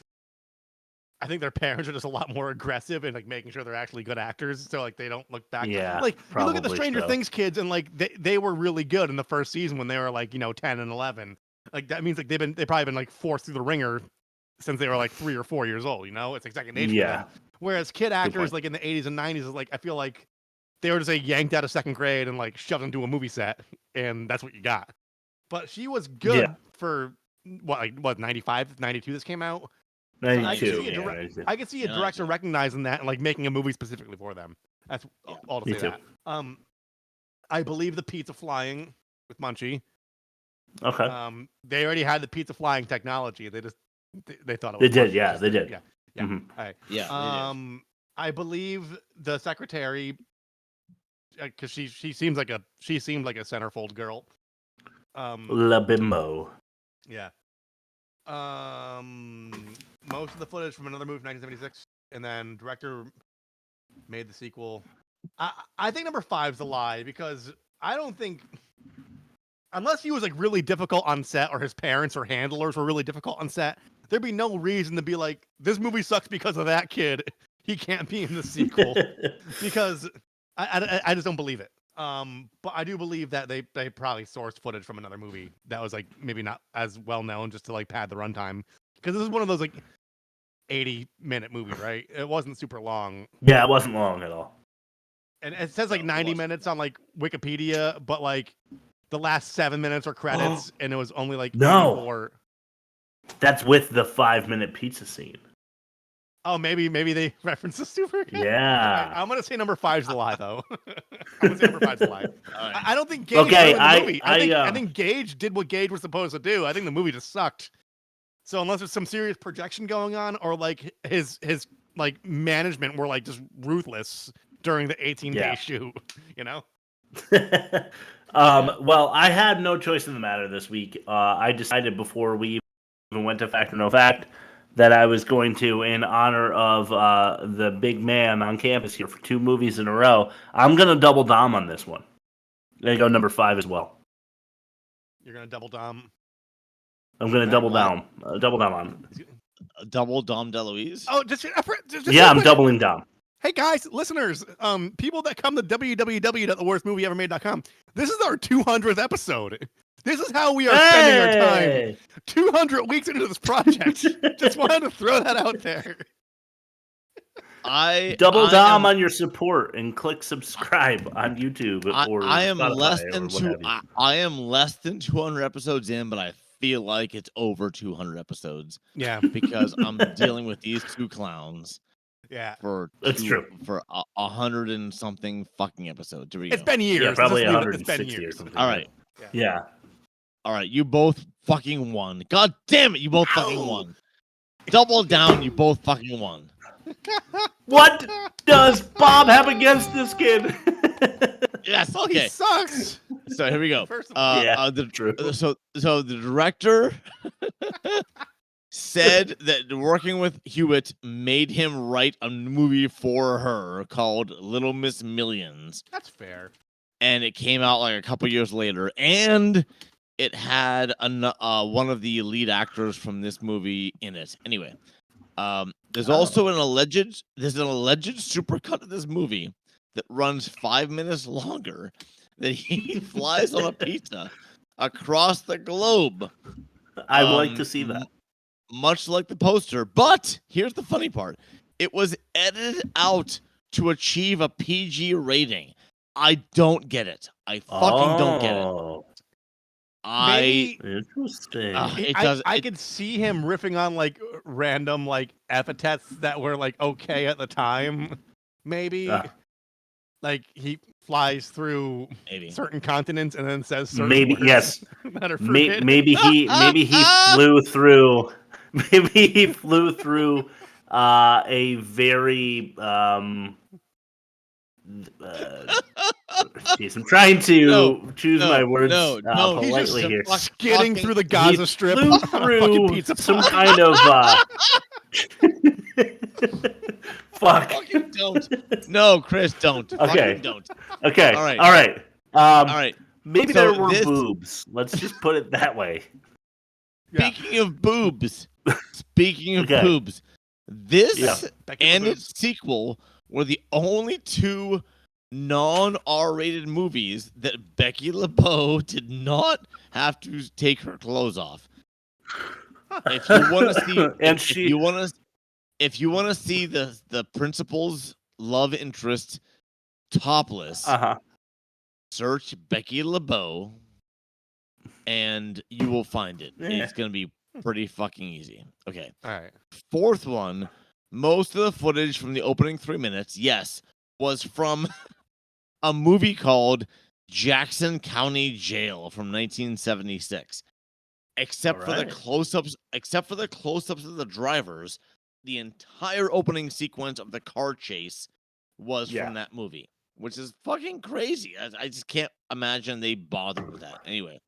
their parents are just a lot more aggressive in like making sure they're actually good actors, so like they don't look back. Yeah, like you look at the Stranger Things kids, and like they were really good in the first season when they were like 10 and 11. Like that means like they've probably been like forced through the ringer since they were like 3 or 4 years old. It's like second nature. Yeah. Whereas kid actors like in the 80s and 90s is like I feel like they were just like yanked out of second grade and like shoved into a movie set, and that's what you got. But she was good for what 95, 92 this came out. 92. I could see a director recognizing that and like making a movie specifically for them. That's all to say that. I believe the pizza flying with Munchie. Okay. They already had the pizza flying technology. They thought it was. They did. Yeah, they did. Yeah. Mm-hmm. All right. Yeah. I believe the secretary, because she seemed like a centerfold girl. La Bimbo. Yeah. Most of the footage from another movie, 1976, and then director made the sequel. I think number 5's a lie because I don't think, unless he was like really difficult on set or his parents or handlers were really difficult on set, there'd be no reason to be like, this movie sucks because of that kid. He can't be in the sequel because I just don't believe it. But I do believe that they probably sourced footage from another movie that was like maybe not as well known just to like pad the runtime, because this is one of those like 80-minute movie, right? It wasn't super long. Yeah, it wasn't long at all. And it says like 90 minutes on like Wikipedia, but like the last 7 minutes are credits, and it was only like 84. That's with the 5-minute pizza scene. Oh, maybe they reference the super. Yeah. I'm gonna say number 5's the lie, though. I'm gonna say number 5's the lie. Right. I don't think Gage ruined the movie. I think Gage did what Gage was supposed to do. I think the movie just sucked. So unless there's some serious projection going on, or like his like management were like just ruthless during the 18-day shoot, Well, I had no choice in the matter this week. I decided before we even went to Fact or No Fact that I was going to, in honor of the big man on campus here for 2 movies in a row, I'm going to double dom on this one. I'm going to go number 5 as well. You're going to double dom? I'm going to double down on. Double Dom DeLuise? Oh, just I'm doubling down. Hey guys, listeners, people that come to www.theworstmovieevermade.com, this is our 200th episode. This is how we are spending our time. 200 weeks into this project. Just wanted to throw that out there. Double dom on your support and click subscribe on YouTube or I am less than 200 episodes in, but I feel like it's over 200 episodes. Yeah, because I'm dealing with these 2 clowns. Yeah, that's true. For 100 and something fucking episodes. It's been years. Yeah, probably 160 or something. All right. Yeah. All right, you both fucking won. God damn it, you both fucking won. Double down, you both fucking won. What does Bob have against this kid? Yes, oh, okay. He sucks. So here we go. First of all, So the director said that working with Hewitt made him write a movie for her called Little Miss Millions. That's fair. And it came out like a couple years later, and it had one of the lead actors from this movie in it. Anyway, there's also an alleged supercut of this movie that runs 5 minutes longer, that he flies on a pizza across the globe. I would like to see that. Much like the poster, but here's the funny part. It was edited out to achieve a PG rating. I don't get it. I fucking don't get it. Interesting. I could see him riffing on like random like epithets that were like okay at the time. Maybe like he flies through certain continents and then says certain words yes. that are forbidden. Maybe he flew through. Maybe he flew through a very Jeez, I'm trying to choose my words politely here. Skidding through the Gaza Strip. Flew through pizza some kind of fuck. Fucking don't. No, Chris, don't. Okay. Fucking don't. Okay. All right. All right. All right. Maybe there were boobs. Let's just put it that way. Speaking of boobs, Speaking of boobs, this and its sequel were the only two non-R-rated movies that Becky LeBeau did not have to take her clothes off. If you want to see, if you want to see the principal's love interest topless, search Becky LeBeau, and you will find it. It's gonna be pretty fucking easy. Okay. All right. Fourth one. Most of the footage from the opening 3 minutes, was from a movie called Jackson County Jail from 1976. Except for the close-ups of the drivers, the entire opening sequence of the car chase was from that movie, which is fucking crazy. I just can't imagine they bothered with that. Anyway,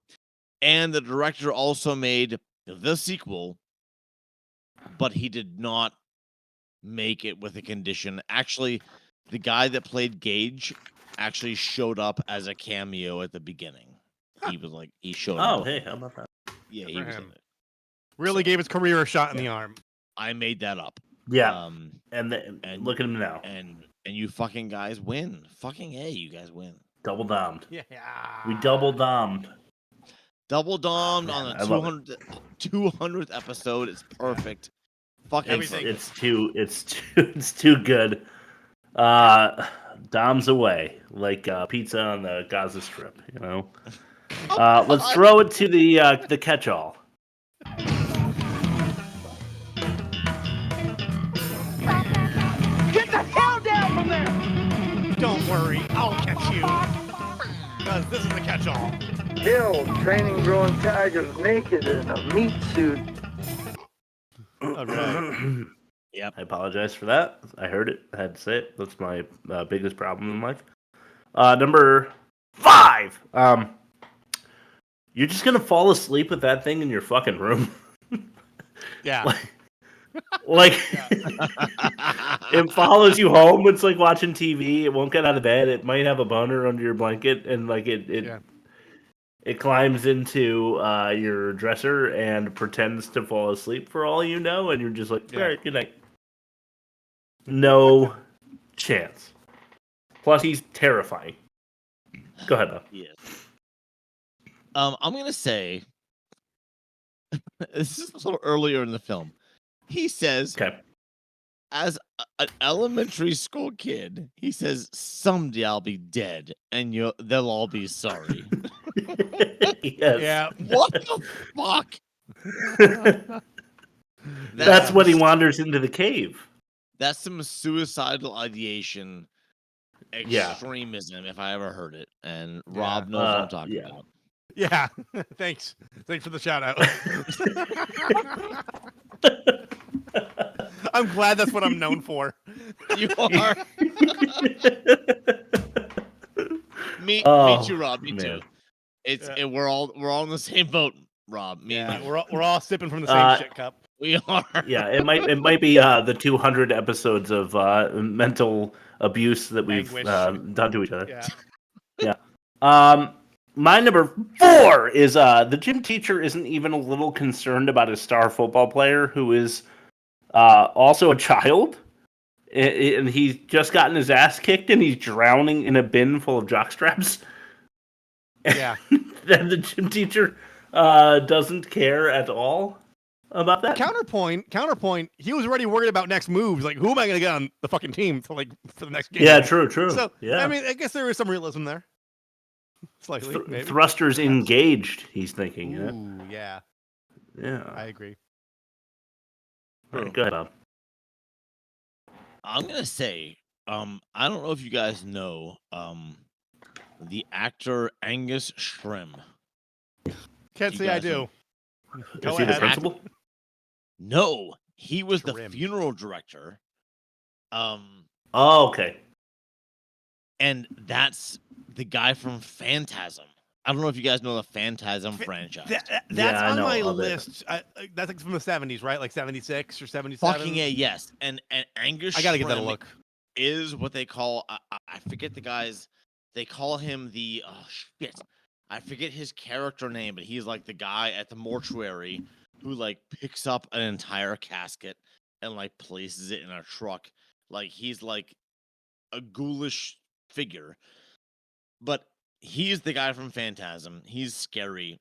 and the director also made the sequel, but he did not make it with a condition. Actually, the guy that played Gage actually showed up as a cameo at the beginning. He was like, he showed up. Oh, hey, how about that? Yeah, he was in it. Really gave his career a shot in the arm. I made that up. Yeah. And look at him now. And you fucking guys win. Fucking A, you guys win. Double domed. Yeah. We double domed. Double domed on the 200th episode. It's perfect. Fuck everything. It's too good. Dom's away like pizza on the Gaza Strip. You know. Let's throw it to the catch-all. Get the hell down from there! Don't worry, I'll catch you. Because this is the catch-all. Kill training growing tigers naked in a meat suit. Okay. Yep. I apologize for that. I heard it. I had to say it. That's my biggest problem in life. Number 5. You're just gonna fall asleep with that thing in your fucking room. Yeah. Like it follows you home. It's like watching TV. It won't get out of bed. It might have a boner under your blanket, and like it climbs into your dresser and pretends to fall asleep for all you know, and you're just like, all right, good night. No chance. Plus, he's terrifying. Go ahead, though. Yes. I'm gonna say this is a little earlier in the film. He says, as an elementary school kid, he says, "Someday I'll be dead, and they'll all be sorry." Yes. Yeah. What the fuck? That's when he wanders into the cave. That's some suicidal ideation extremism, if I ever heard it. And Rob knows what I'm talking about. Yeah. Thanks for the shout out. I'm glad that's what I'm known for. You are. Me too, Rob. Me too. We're all in the same boat, Rob. We're all sipping from the same shit cup. We are. Yeah, it might be the 200 episodes of mental abuse that we've done to each other. Yeah. My number 4 is the gym teacher isn't even a little concerned about a star football player who is also a child, and he's just gotten his ass kicked and he's drowning in a bin full of jockstraps. Yeah. Then the gym teacher doesn't care at all about that. Counterpoint. He was already worried about next moves. Like, who am I going to get on the fucking team for the next game? Yeah, true. So, yeah. I mean, I guess there is some realism there. Slightly, maybe. Thrusters engaged, he's thinking. Ooh, yeah. I agree. All right, go ahead, Bob. I'm going to say, I don't know if you guys know the actor Angus Schremm. Can't say I do. Is he the principal? No, he was the funeral director. Oh, okay. And that's the guy from Phantasm. I don't know if you guys know the Phantasm franchise. That's on my list. That's like from the 70s, right? Like 76 or 77? Fucking yes. And Angus I gotta give that a look. Is what they call, I forget the guys, they call him I forget his character name, but he's like the guy at the mortuary who like picks up an entire casket and like places it in a truck. Like he's like a ghoulish figure, but he's the guy from Phantasm. He's scary,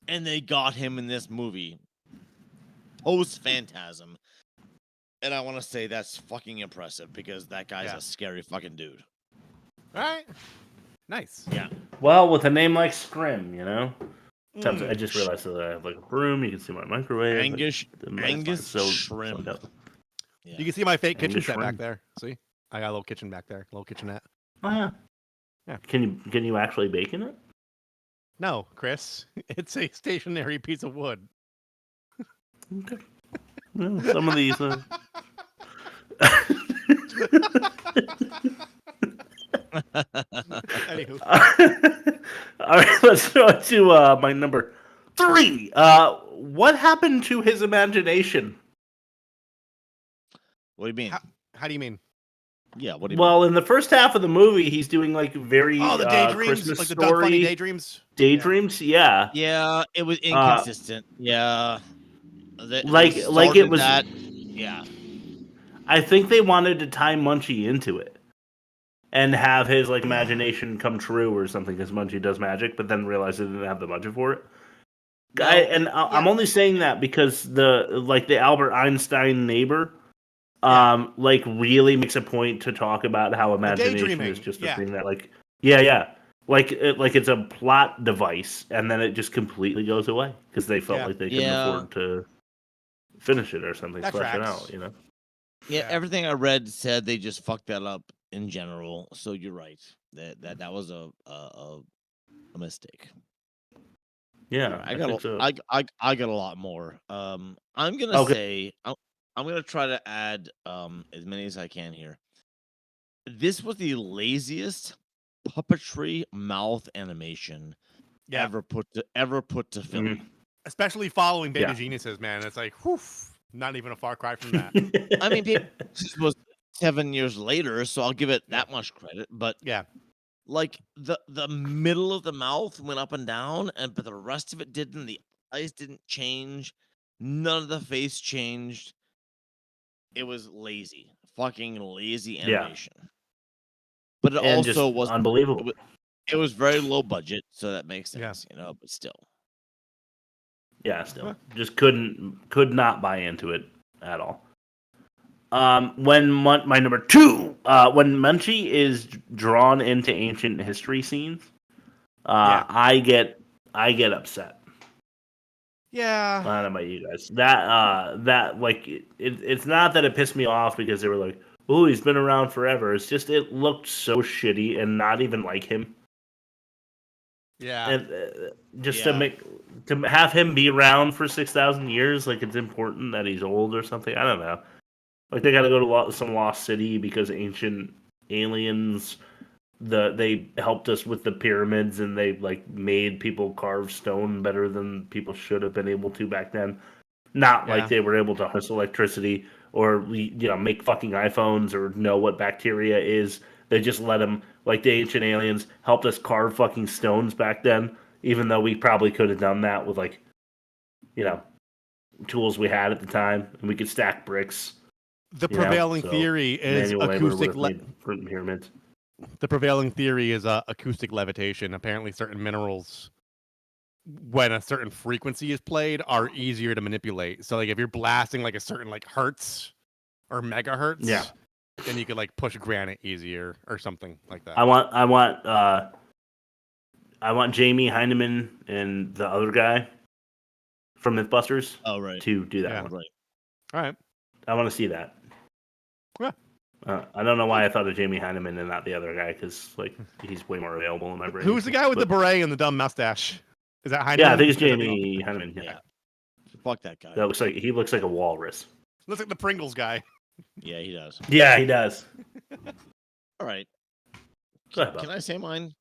and they got him in this movie post Phantasm. And I want to say that's fucking impressive because that guy's a scary fucking dude. All right. Nice. Yeah. Well, with a name like Scrim, you know? I just realized that I have like a broom. You can see my microwave. Angus Shrimp. Yeah. You can see my fake kitchen set back there. See? I got a little kitchen back there. A little kitchenette. Oh, yeah. Yeah. Can you actually bake in it? No, Chris. It's a stationary piece of wood. Okay. Well, some of these... Anywho. All right, let's go to my number 3. What happened to his imagination? What do you mean? How do you mean? Yeah, what do you mean? In the first half of the movie, he's doing like very the daydreams, Christmas like the story. funny daydreams. Daydreams, yeah. Yeah, it was inconsistent. Yeah. Like it was that. Yeah. I think they wanted to tie Munchie into it and have his like imagination come true or something because Munchie does magic, but then realized they didn't have the budget for it. I'm only saying that because the Albert Einstein neighbor like really makes a point to talk about how imagination is just a thing that like like it's a plot device, and then it just completely goes away because they felt like they couldn't afford to finish it or something, flesh it out, you know. Yeah, everything I read said they just fucked that up in general. So you're right. That was a mistake. Yeah, I got a lot more. I'm gonna say I'm gonna try to add as many as I can here. This was the laziest puppetry mouth animation ever put to film. Mm-hmm. Especially following Baby Geniuses, man. It's like, whew, not even a far cry from that. I mean, this was 7 years later, so I'll give it that much credit. But like the middle of the mouth went up and down, but the rest of it didn't. The eyes didn't change. None of the face changed. It was lazy, fucking lazy animation. But it also was unbelievable. It was very low budget, so that makes sense, you know. But still. Yeah, still. Just could not buy into it at all. When my number 2, when Munchie is drawn into ancient history scenes, I get upset. Yeah. I don't know about you guys. That like it's not that it pissed me off because they were like, "Oh, he's been around forever." It's just it looked so shitty and not even like him. Yeah. And to have him be around for 6,000 years, like it's important that he's old or something. I don't know. Like they got to go to some lost city because ancient aliens, they helped us with the pyramids and they like made people carve stone better than people should have been able to back then. Not like they were able to harness electricity or make fucking iPhones or know what bacteria is. They just let them, like the ancient aliens, helped us carve fucking stones back then, even though we probably could have done that with like, tools we had at the time, and we could stack bricks. The prevailing theory is acoustic pyramids. The prevailing theory is acoustic levitation. Apparently, certain minerals, when a certain frequency is played, are easier to manipulate. So, like, if you're blasting like a certain like hertz or megahertz, then you could like push granite easier or something like that. I want Jamie Heineman and the other guy from MythBusters to do that one. Right. All right. I want to see that. Yeah. I don't know why I thought of Jamie Heineman and not the other guy because like he's way more available in my brain. Who's the guy with the beret and the dumb mustache? Is that Heineman? Yeah, I think it's Jamie Heineman. Yeah. Fuck that guy. He looks like a walrus. Looks like the Pringles guy. Yeah, he does. Yeah, he does. All right. Go ahead, Bob. Can I say mine?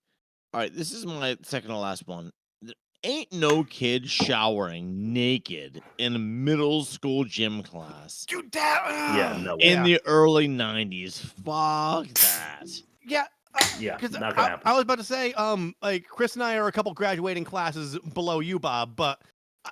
All right, this is my second to last one. There ain't no kid showering naked in a middle school gym class. Dude, that yeah, no way. In the early 90s. Fuck that. Yeah. Not gonna happen. I was about to say, like Chris and I are a couple graduating classes below you, Bob, but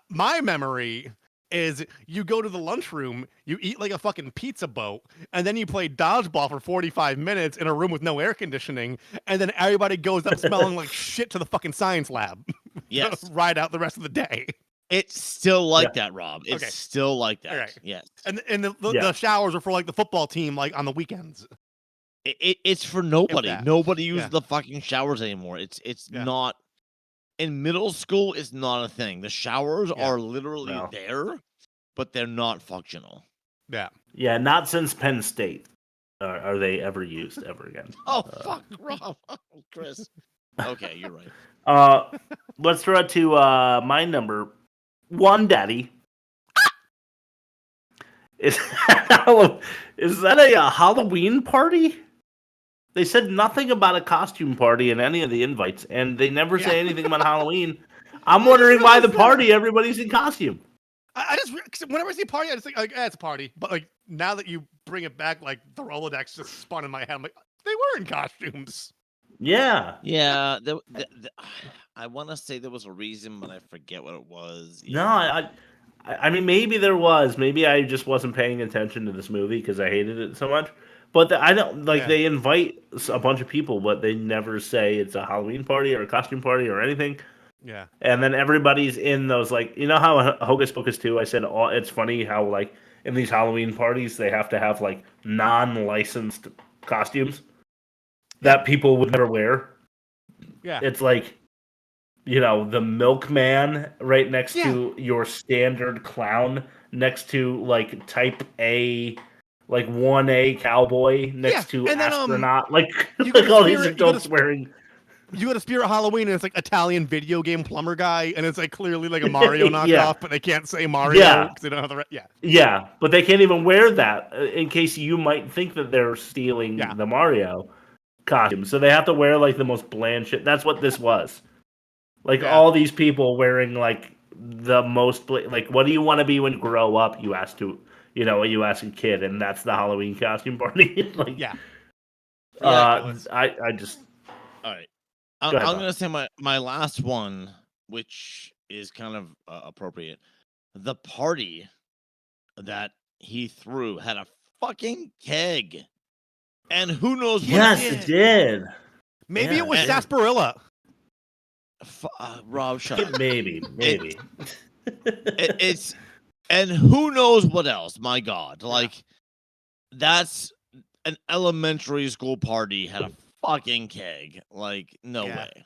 My memory is you go to the lunchroom, you eat like a fucking pizza boat, and then you play dodgeball for 45 minutes in a room with no air conditioning, and then everybody goes up smelling like shit to the fucking science lab. Yes. Ride out the rest of the day. It's still like that, Rob. It's still like that. Right. Yes. And the showers are for like the football team, like on the weekends. It's for nobody. Nobody uses the fucking showers anymore. It's not. In middle school, it's not a thing. The showers are literally there, but they're not functional. Yeah. Yeah, not since Penn State are they ever used ever again. Oh, fuck, Rob. Oh, Chris. Okay, you're right. Let's throw it to my number one, Daddy. Is that a Halloween party? They said nothing about a costume party in any of the invites, and they never say anything about Halloween. I'm wondering why the party everybody's in costume. I just whenever I see a party, I just think like, it's a party. But like now that you bring it back, like the Rolodex just spun in my head. I'm like, they were in costumes. Yeah. Yeah. I want to say there was a reason, but I forget what it was. Yeah. No, I mean, maybe there was. Maybe I just wasn't paying attention to this movie because I hated it so much. But I don't they invite a bunch of people, but they never say it's a Halloween party or a costume party or anything. Yeah. And then everybody's in those, like, you know how Hocus Pocus 2, I said it's funny how, like, in these Halloween parties, they have to have, like, non-licensed costumes that people would never wear. Yeah. It's like, you know, the milkman right next to your standard clown, next to, like, type A, like 1A cowboy next to and then, astronaut. Like all these adults wearing. You go to Spirit Halloween and it's like Italian video game plumber guy, and it's like clearly like a Mario knockoff, but they can't say Mario because they don't have the Yeah, but they can't even wear that in case you might think that they're stealing the Mario costume. So they have to wear like the most bland shit. That's what this was. Like all these people wearing like the most like, what do you want to be when you grow up? You ask a kid, and that's the Halloween costume party. like, I just. All right. I'm going to say my last one, which is kind of appropriate. The party that he threw had a fucking keg. And who knows what it did. Maybe it was sarsaparilla. Rob, shut up. Maybe. It's and who knows what else? My God, like that's an elementary school party had a fucking keg. Like no way.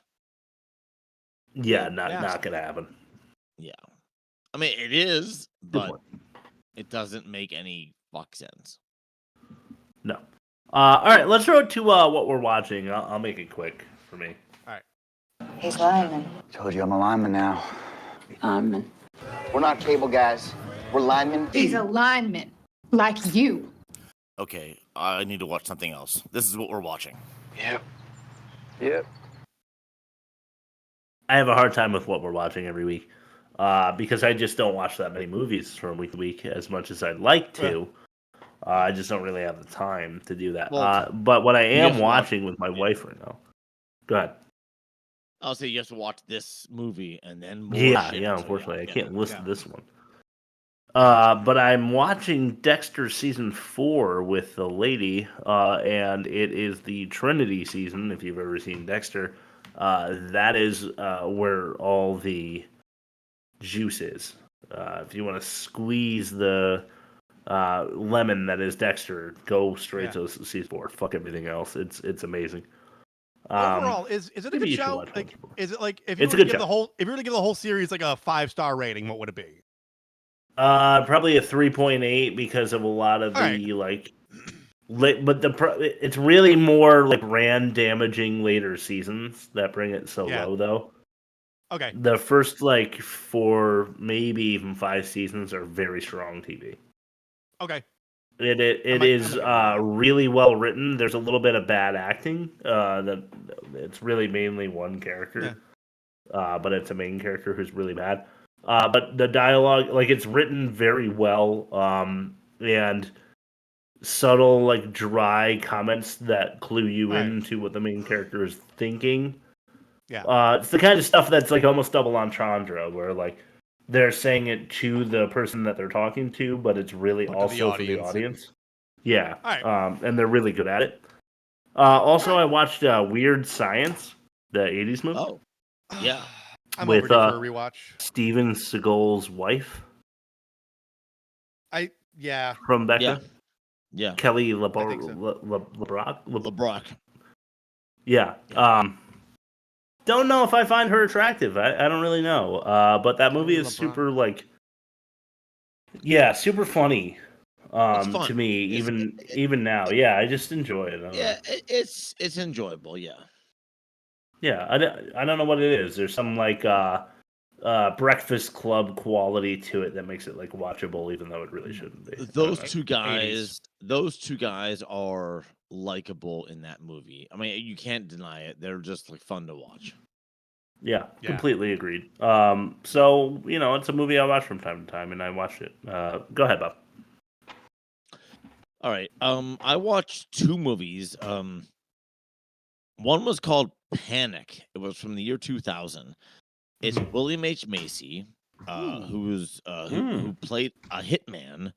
Yeah, not gonna happen. Yeah, I mean it is, but it doesn't make any fuck sense. No. All right, let's throw it to what we're watching. I'll make it quick for me. All right. He's lineman. Told you I'm a lineman now. Lineman. We're not cable guys. We're linemen. He's a lineman. Like you. Okay, I need to watch something else. This is what we're watching. Yep. I have a hard time with what we're watching every week because I just don't watch that many movies from week to week as much as I'd like to. I just don't really have the time to do that. But what I am watching with my wife right now. Go ahead. I'll say you have to watch this movie and then more. Yeah. Unfortunately, I can't list this one. But I'm watching Dexter season 4 with the lady, and it is the Trinity season. If you've ever seen Dexter, that is where all the juice is. If you want to squeeze the lemon that is Dexter, go straight to season 4. Fuck everything else. It's amazing. Overall, is it a good show? Like, is it like if you were to give the whole series like a 5-star rating, what would it be? Probably a 3.8 because of a lot of it's really more like brand damaging later seasons that bring it so low though. Okay. The first 4, maybe even 5 seasons are very strong TV. Okay. It is really well written. There's a little bit of bad acting. That it's really mainly one character, but it's a main character who's really bad. But the dialogue, it's written very well, and subtle, dry comments that clue you into what the main character is thinking. Yeah. It's the kind of stuff that's almost double entendre, where they're saying it to the person that they're talking to, but it's really also for the audience. Yeah. Right. And they're really good at it. Also, I watched Weird Science, the 80s movie. Oh, yeah. I'm with overdue for a rewatch. Steven Seagal's wife. Yeah. From Becca. Yeah. Kelly LeBrock. Yeah. Don't know if I find her attractive. I don't really know. But that movie is super super funny. To me, even now. Yeah, I just enjoy it. It's enjoyable. Yeah. Yeah, I don't know what it is. There's some Breakfast Club quality to it that makes it watchable, even though it really shouldn't be. Those two guys are likable in that movie. I mean, you can't deny it. They're just fun to watch. Yeah, completely agreed. So it's a movie I watch from time to time, and I watched it. Go ahead, Bob. All right. I watched two movies. One was called Panic. It was from the year 2000. It's William H. Macy, who played a hitman,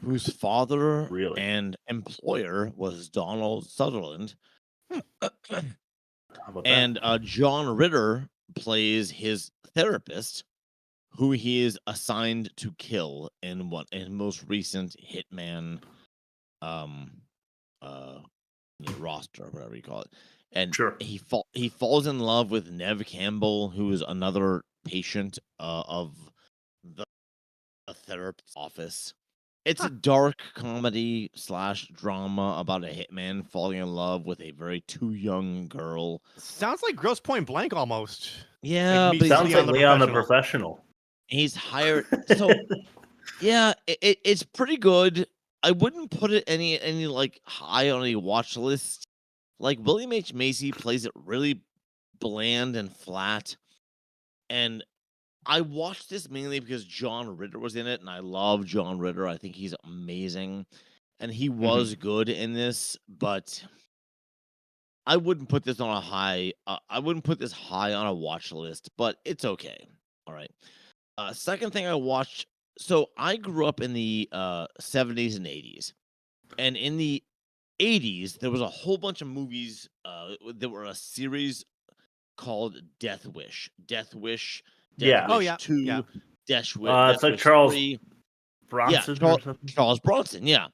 whose father and employer was Donald Sutherland, and John Ritter plays his therapist, who he is assigned to kill in most recent Hitman roster, or whatever you call it. And he falls in love with Nev Campbell, who is another patient of the therapist's office. It's a dark comedy / drama about a hitman falling in love with a very too young girl. Sounds like Gross Point Blank almost. Yeah, but sounds like Leon the Professional. He's hired. So yeah, it's pretty good. I wouldn't put it any high on a watch list. William H. Macy plays it really bland and flat. And I watched this mainly because John Ritter was in it, and I love John Ritter. I think he's amazing. And he was good in this, but I wouldn't put this on a high. I wouldn't put this high on a watch list, but it's okay. All right. Second thing I watched. So I grew up in the 70s and 80s. And in the 80s, there was a whole bunch of movies that were a series called Death Wish. Death Wish. Death Wish 2. Death Wish. It's like Charles Bronson. Yeah, Charles Bronson, yeah.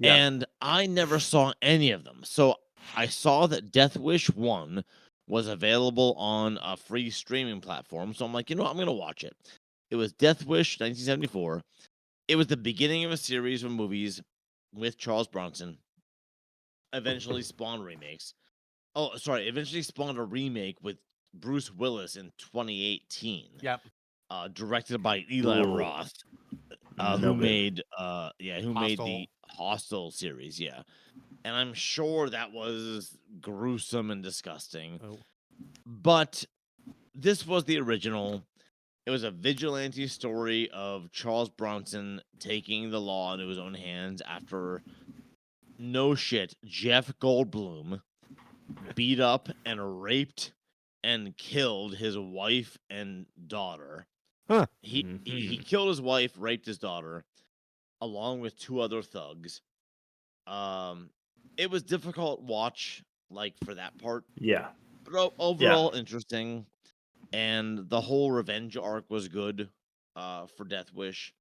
And I never saw any of them. So I saw that Death Wish 1 was available on a free streaming platform. So I'm like, I'm going to watch it. It was Death Wish 1974. It was the beginning of a series of movies with Charles Bronson. Eventually spawned remakes. Eventually spawned a remake with Bruce Willis in 2018. Yep. Directed by Eli Roth, who made the Hostel series. Yeah, and I'm sure that was gruesome and disgusting. But this was the original. It was a vigilante story of Charles Bronson taking the law into his own hands after, no shit, Jeff Goldblum beat up and raped and killed his wife and daughter. Huh. He killed his wife, raped his daughter, along with two other thugs. It was difficult watch, for that part. Yeah. But overall, interesting. And the whole revenge arc was good for Death Wish.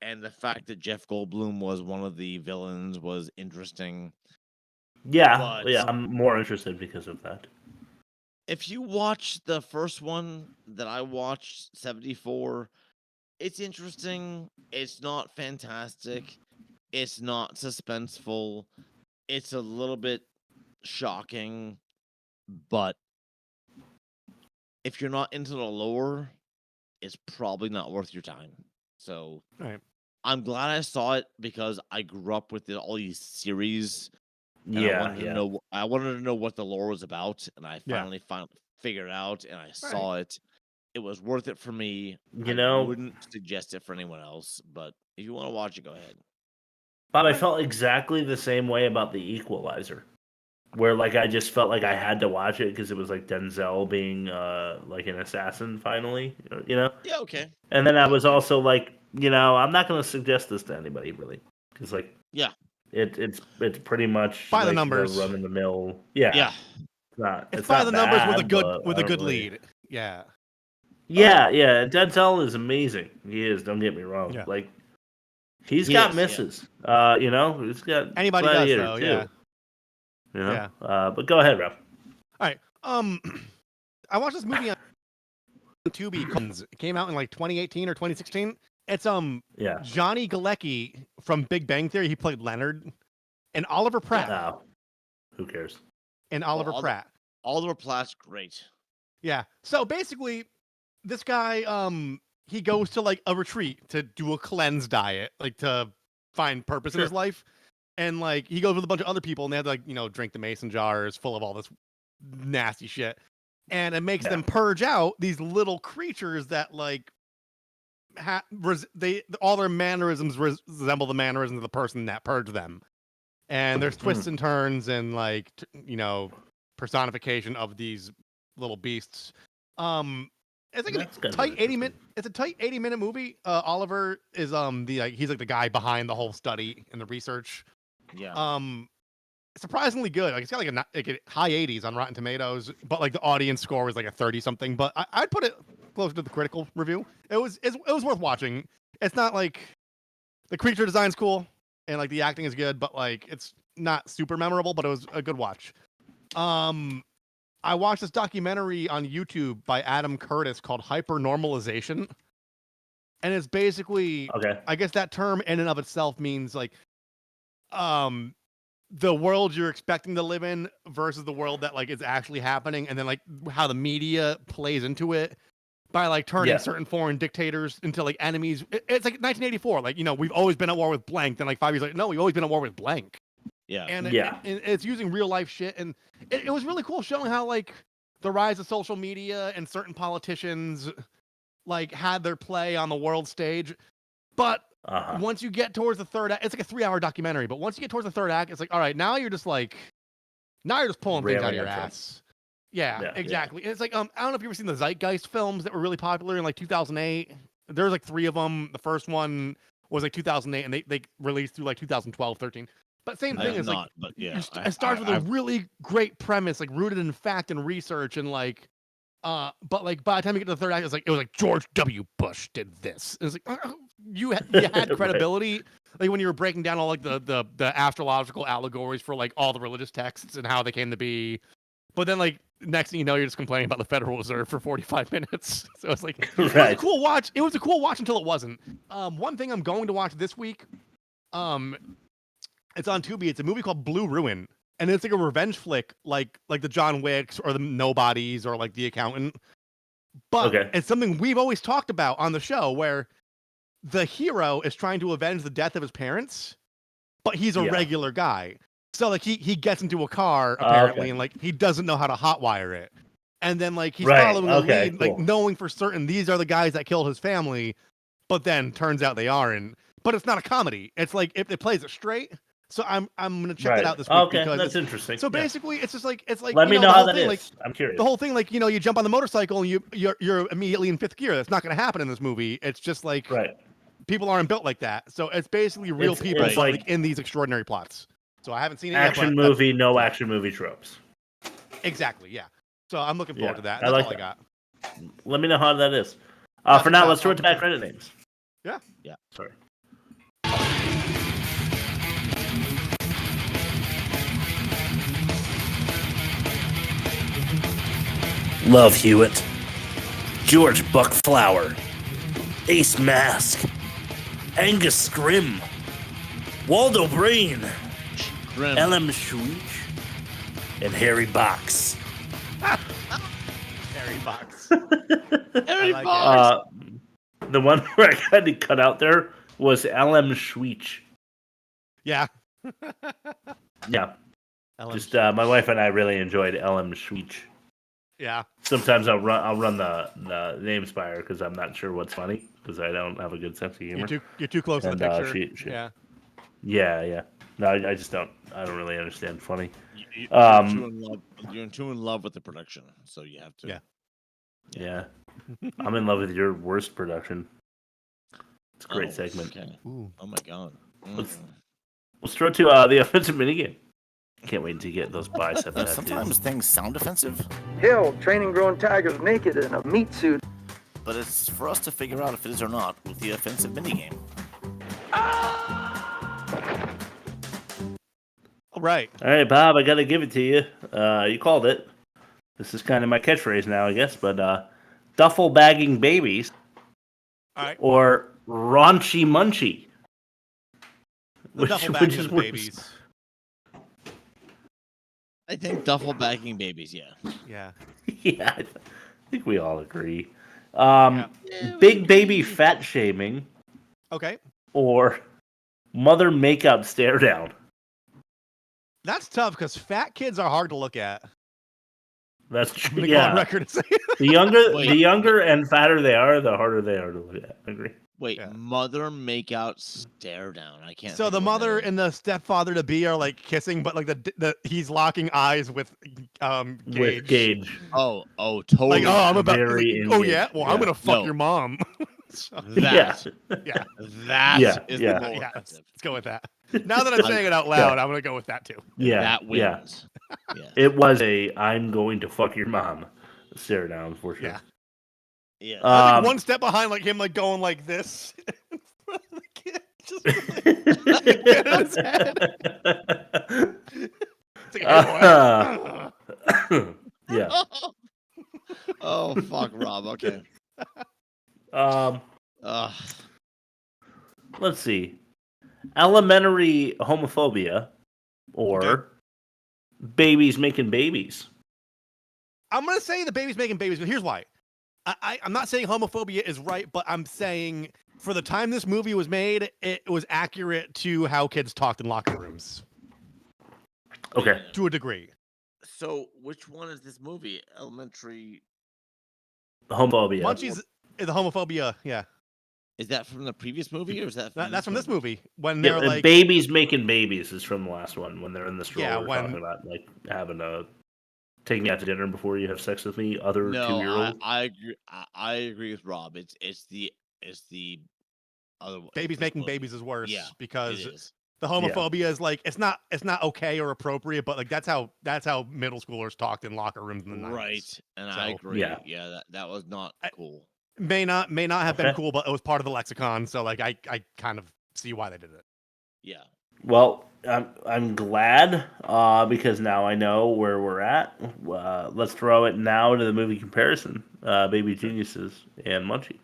And the fact that Jeff Goldblum was one of the villains was interesting. Yeah, I'm more interested because of that. If you watch the first one that I watched, 74, it's interesting. It's not fantastic. It's not suspenseful. It's a little bit shocking. But if you're not into the lore, it's probably not worth your time. So I'm glad I saw it because I grew up with all these series. I wanted to know what the lore was about, and I finally figured it out, and I saw it. It was worth it for me. I wouldn't suggest it for anyone else, but if you want to watch it, go ahead. Bob, I felt exactly the same way about The Equalizer. where like I just felt like I had to watch it because it was like Denzel being like an assassin finally, you know? Yeah, okay. And then I was also like, you know, I'm not going to suggest this to anybody really, because like, yeah, it's pretty much by like the numbers, run of the mill. Yeah, yeah. It's by the numbers with a good lead. Yeah. Yeah, yeah. Denzel is amazing. He is. Don't get me wrong. Yeah. Like, he's got misses. Yeah. You know, he's got anybody does though. Too. Yeah. You know? Yeah. But go ahead, Rob. All right. I watched this movie on Tubi. It came out in like 2018 or 2016. It's Johnny Galecki from Big Bang Theory. He played Leonard, and Oliver Pratt. No. Who cares? And Oliver Pratt. Oliver Platt's great. Yeah. So basically, this guy, he goes to like a retreat to do a cleanse diet, like to find purpose in his life. And like he goes with a bunch of other people, and they have to like, you know, drink the mason jars full of all this nasty shit. And it makes them purge out these little creatures that like all their mannerisms resemble the mannerisms of the person that purged them. And there's twists and turns and like you know, personification of these little beasts. It's like a tight 80-minute. It's a tight 80-minute movie. Oliver is he's like the guy behind the whole study and the research. Yeah. Surprisingly good. Like it's got like a high 80s on Rotten Tomatoes, but like the audience score was like a 30 something. But I'd put it closer to the critical review. It was worth watching. It's not like the creature design's cool and like the acting is good, but like it's not super memorable. But it was a good watch. I watched this documentary on YouTube by Adam Curtis called Hypernormalization. And it's basically, I guess that term in and of itself means like, the world you're expecting to live in versus the world that like is actually happening. And then like how the media plays into it by like turning certain foreign dictators into like enemies. It's like 1984. Like, you know, we've always been at war with blank. Then like 5 years later, no, we've always been at war with blank. Yeah. And it's using real life shit. And it was really cool showing how like the rise of social media and certain politicians like had their play on the world stage. But once you get towards the third act, it's like a 3-hour documentary. But once you get towards the third act, it's like, all right, now you're just pulling things out of your ass. Yeah, exactly. And it's like, I don't know if you've ever seen the Zeitgeist films that were really popular in like 2008. There's like 3 of them. The first one was like 2008 and they released through like 2012, 13. But same thing is like, it starts with a really great premise, like rooted in fact and research, and like, but like by the time you get to the third act, it was like George W. Bush did this. It was like you had credibility, like when you were breaking down all like the astrological allegories for like all the religious texts and how they came to be. But then like next thing you know, you're just complaining about the Federal Reserve for 45 minutes. So it's like it was a cool watch. It was a cool watch until it wasn't. One thing I'm going to watch this week, it's on Tubi. It's a movie called Blue Ruin, and it's like a revenge flick, like the John Wicks or the Nobodies or like The Accountant. But it's something we've always talked about on the show, where the hero is trying to avenge the death of his parents, but he's a regular guy. So like he gets into a car apparently, and like he doesn't know how to hotwire it, and then like he's following the lead, like knowing for certain these are the guys that killed his family, but then turns out they aren't. But it's not a comedy. It's like it plays it straight. So I'm gonna check it out this week because that's interesting. So basically, it's just like let me know how that is. Like, I'm curious. The whole thing, like, you know, you jump on the motorcycle and you're immediately in 5th gear. That's not gonna happen in this movie. It's just like people aren't built like that. So it's basically real people like in these extraordinary plots. So I haven't seen it action yet, movie, no action movie tropes. Exactly. Yeah. So I'm looking forward to that. That's all I got. Let me know how that is. For now, let's throw it to back credit names. Yeah. Yeah. Sorry. Love Hewitt, George Buckflower, Ace Mask, Angus Scrim, Waldo Brain, L.M. Schweich, and Harry Box. Harry Box. Harry Box. The one where I had to cut out there was L.M. Schweich. Yeah. Yeah. Just my wife and I really enjoyed L.M. Schweich. Yeah. Sometimes I'll run the name spire because I'm not sure what's funny because I don't have a good sense of humor. You're too close to the picture. Yeah. No, I just don't. I don't really understand funny. You're too in love with the production, so you have to. Yeah. I'm in love with your worst production. It's a great segment. Okay. Oh my god. Let's throw to the offensive minigame. Can't wait to get those bicep tattoos. Sometimes things sound offensive. Hell, training grown tigers naked in a meat suit. But it's for us to figure out if it is or not with the offensive minigame. All right, Bob, I gotta give it to you. You called it. This is kind of my catchphrase now, I guess. But duffel bagging babies, or raunchy munchie. Duffel bagging babies. I think duffel bagging babies. Yeah. Yeah, I think we all agree. Big baby fat shaming. Okay. Or mother makeout stare down. That's tough because fat kids are hard to look at. That's true. Go on record to say the younger and fatter they are, the harder they are to look at. I agree. Wait, mother makeout stare down. I can't. So the mother and the stepfather to be are like kissing, but like the he's locking eyes with Gage. With Gage. Oh, totally. Like, I'm about. I'm gonna fuck your mom. That is the more offensive. Let's go with that. Now that I'm saying it out loud, I'm gonna go with that too. That wins. It was I'm going to fuck your mom stare down for sure. Yeah. I think one step behind, like him, like going like this. Just like, his head. Yeah. Oh fuck, Rob. Okay. Let's see. Elementary homophobia or babies making babies. I'm gonna say the babies making babies, but here's why. I'm not saying homophobia is right, but I'm saying for the time this movie was made, it was accurate to how kids talked in locker rooms. Okay. To a degree. So, which one is this movie? Elementary homophobia. Munchie's the homophobia, yeah. Is that from the previous movie, or is that? That's from this movie when they're like babies making babies is from the last one when they're in the stroller talking about like having taking me out to dinner before you have sex with me. Other 2-year-olds. I agree. I agree with Rob. It's the other babies making babies is worse because the homophobia is like it's not okay or appropriate, but like that's how middle schoolers talked in locker rooms in the 90s. Right, and I agree. Yeah, that was not cool. May not have been cool, but it was part of the lexicon, so like I kind of see why they did it. Yeah. Well, I'm glad because now I know where we're at. Let's throw it now to the movie comparison. Baby Geniuses and Munchie.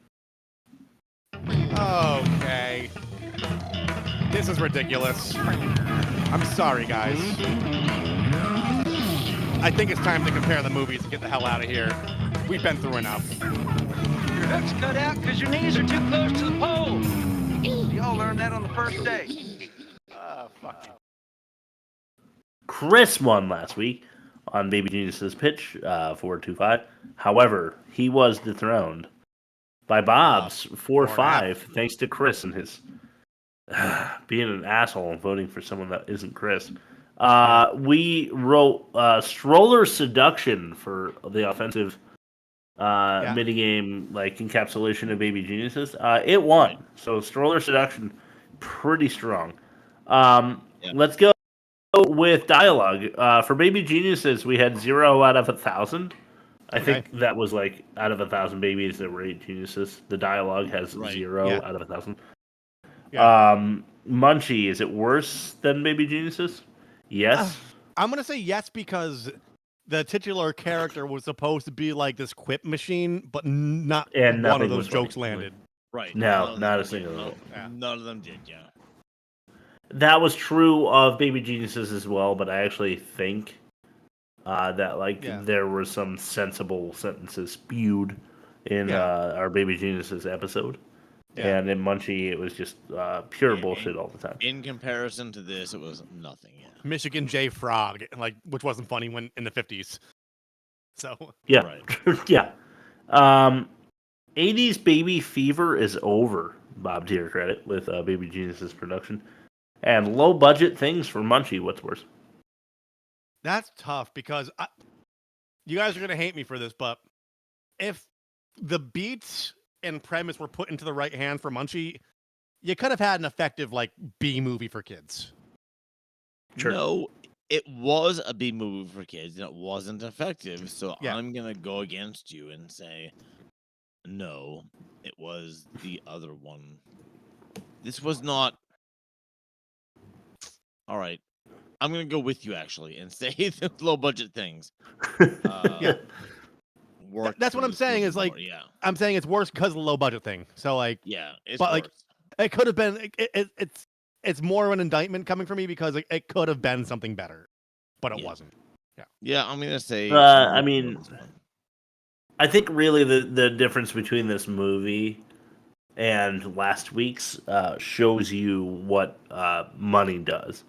Okay. This is ridiculous. I'm sorry, guys. I think it's time to compare the movies and get the hell out of here. We've been through enough. Your hook's cut out because your knees are too close to the pole. Y'all learned that on the first day. Fuck you. Chris won last week on Baby Genius's pitch, 4-2-5. However, he was dethroned by Bob's 4-5, thanks to Chris and his being an asshole and voting for someone that isn't Chris. We wrote Stroller Seduction for the offensive minigame, like encapsulation of Baby Geniuses. It won. So Stroller Seduction, pretty strong. Let's go with dialogue. For Baby Geniuses, we had 0 out of 1,000. I think that was like out of 1,000 babies that were 8 geniuses. The dialogue has 0 out of 1,000. Munchie, is it worse than Baby Geniuses? Yes. I'm gonna say yes because the titular character was supposed to be like this quip machine, but not one of those jokes landed. Right. No, not a single one. None of them did. Yeah. That was true of Baby Geniuses as well, but I actually think that there were some sensible sentences spewed in our Baby Geniuses episode. Yeah. And in Munchie, it was just pure bullshit all the time. In comparison to this, it was nothing. Yeah. Michigan J. Frog, which wasn't funny when in the 50s. So yeah, yeah. 80s baby fever is over. Bob to your credit with Baby Genius's production. And low budget things for Munchie. What's worse? That's tough because you guys are gonna hate me for this, but if the beats and premise were put into the right hand for Munchie, you could have had an effective like B movie for kids. Sure. No, it was a B movie for kids and it wasn't effective. So I'm gonna go against you and say no, it was the other one. This was not. All right, I'm gonna go with you actually and say the low budget things. That's what I'm saying. Is like, I'm saying it's worse because of the low budget thing. So like, it's but worse. like, it could have been. It's more of an indictment coming from me because it could have been something better, but it wasn't. Yeah, I'm gonna say. I mean, I think really the difference between this movie and last week's shows you what money does,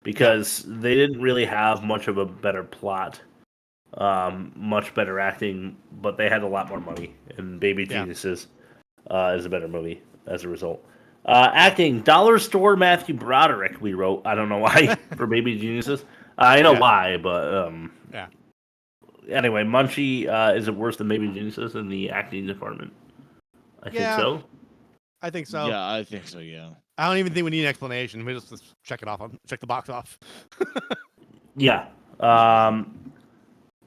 because they didn't really have much of a better plot. Much better acting, but they had a lot more money. And Baby Geniuses is a better movie as a result. Acting, Dollar Store Matthew Broderick, we wrote. I don't know why, for Baby Geniuses. I know why, but anyway, Munchie is it worse than Baby Geniuses in the acting department? I think so. I think so. Yeah, I think so, yeah. I don't even think we need an explanation. We just check the box off. Yeah.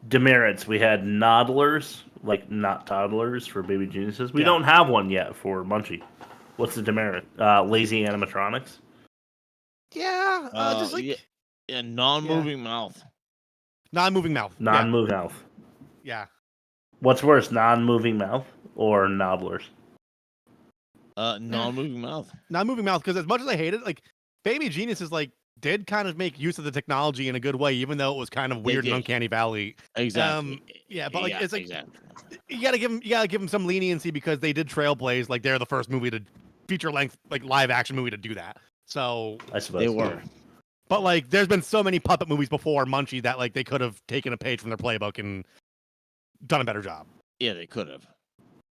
Demerits, we had noddlers, like not toddlers for Baby Geniuses. We don't have one yet for Munchie. What's the demerit? Lazy animatronics? Yeah, just like... non-moving mouth. Non-moving mouth. Non-moving mouth. Yeah. What's worse, non-moving mouth or nobblers? Non-moving mouth. Non-moving mouth, because as much as I hate it, like, Baby Geniuses, like, did kind of make use of the technology in a good way, even though it was kind of weird and uncanny valley. Exactly. But like it's like you gotta give them some leniency because they did trailblaze. Like they're the first movie to feature length, like live action movie to do that. So I suppose they were. But like, there's been so many puppet movies before Munchie that like they could have taken a page from their playbook and done a better job. Yeah, they could have.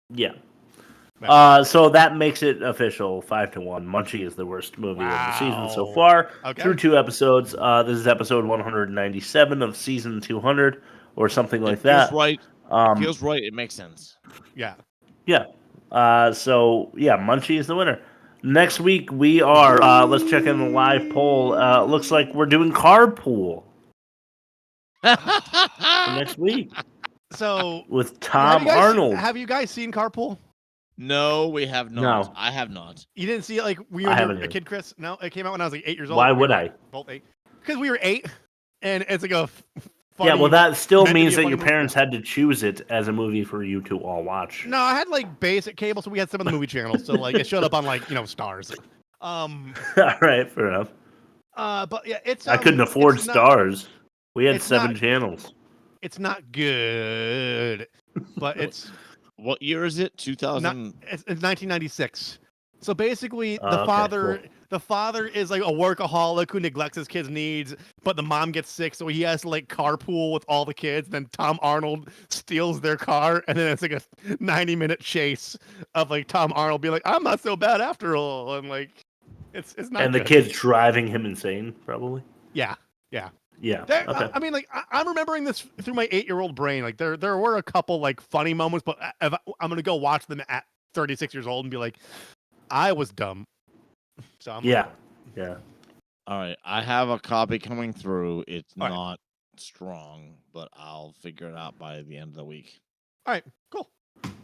Yeah. So that makes it official, 5-1. Munchie is the worst movie of the season so far. Through 2 episodes. This is episode 197 of season 200, or something like that. Feels right. Feels right. It makes sense. Yeah. Yeah. Munchie is the winner. Next week we are. Let's check in the live poll. Looks like we're doing carpool next week. So with Tom Arnold. Have you guys seen Carpool? No, we have not. No. I have not. You didn't see it like when you were a kid, Chris? No, it came out when I was like 8 years old. Why would I? Both 8. Because we were 8, and it's like a funny, well, that still means that your parents had to choose it as a movie for you to all watch. No, I had like basic cable, so we had some of the movie channels. So like it showed up on like Stars. All right, fair enough. But yeah, it's. I couldn't afford Stars. We had 7 channels. It's not good, but it's. What year is it? 2000. It's 1996. So basically, the father is like a workaholic who neglects his kids' needs, but the mom gets sick, so he has to like carpool with all the kids. Then Tom Arnold steals their car, and then it's like a 90-minute chase of like Tom Arnold being like, "I'm not so bad after all," and like it's not. And the kids driving him insane, probably. Yeah. Okay. I mean, like I'm remembering this through my 8-year-old brain. Like there were a couple like funny moments, but I'm gonna go watch them at 36 years old and be like, I was dumb. So yeah. All right, I have a copy coming through. It's not strong, but I'll figure it out by the end of the week. All right, cool,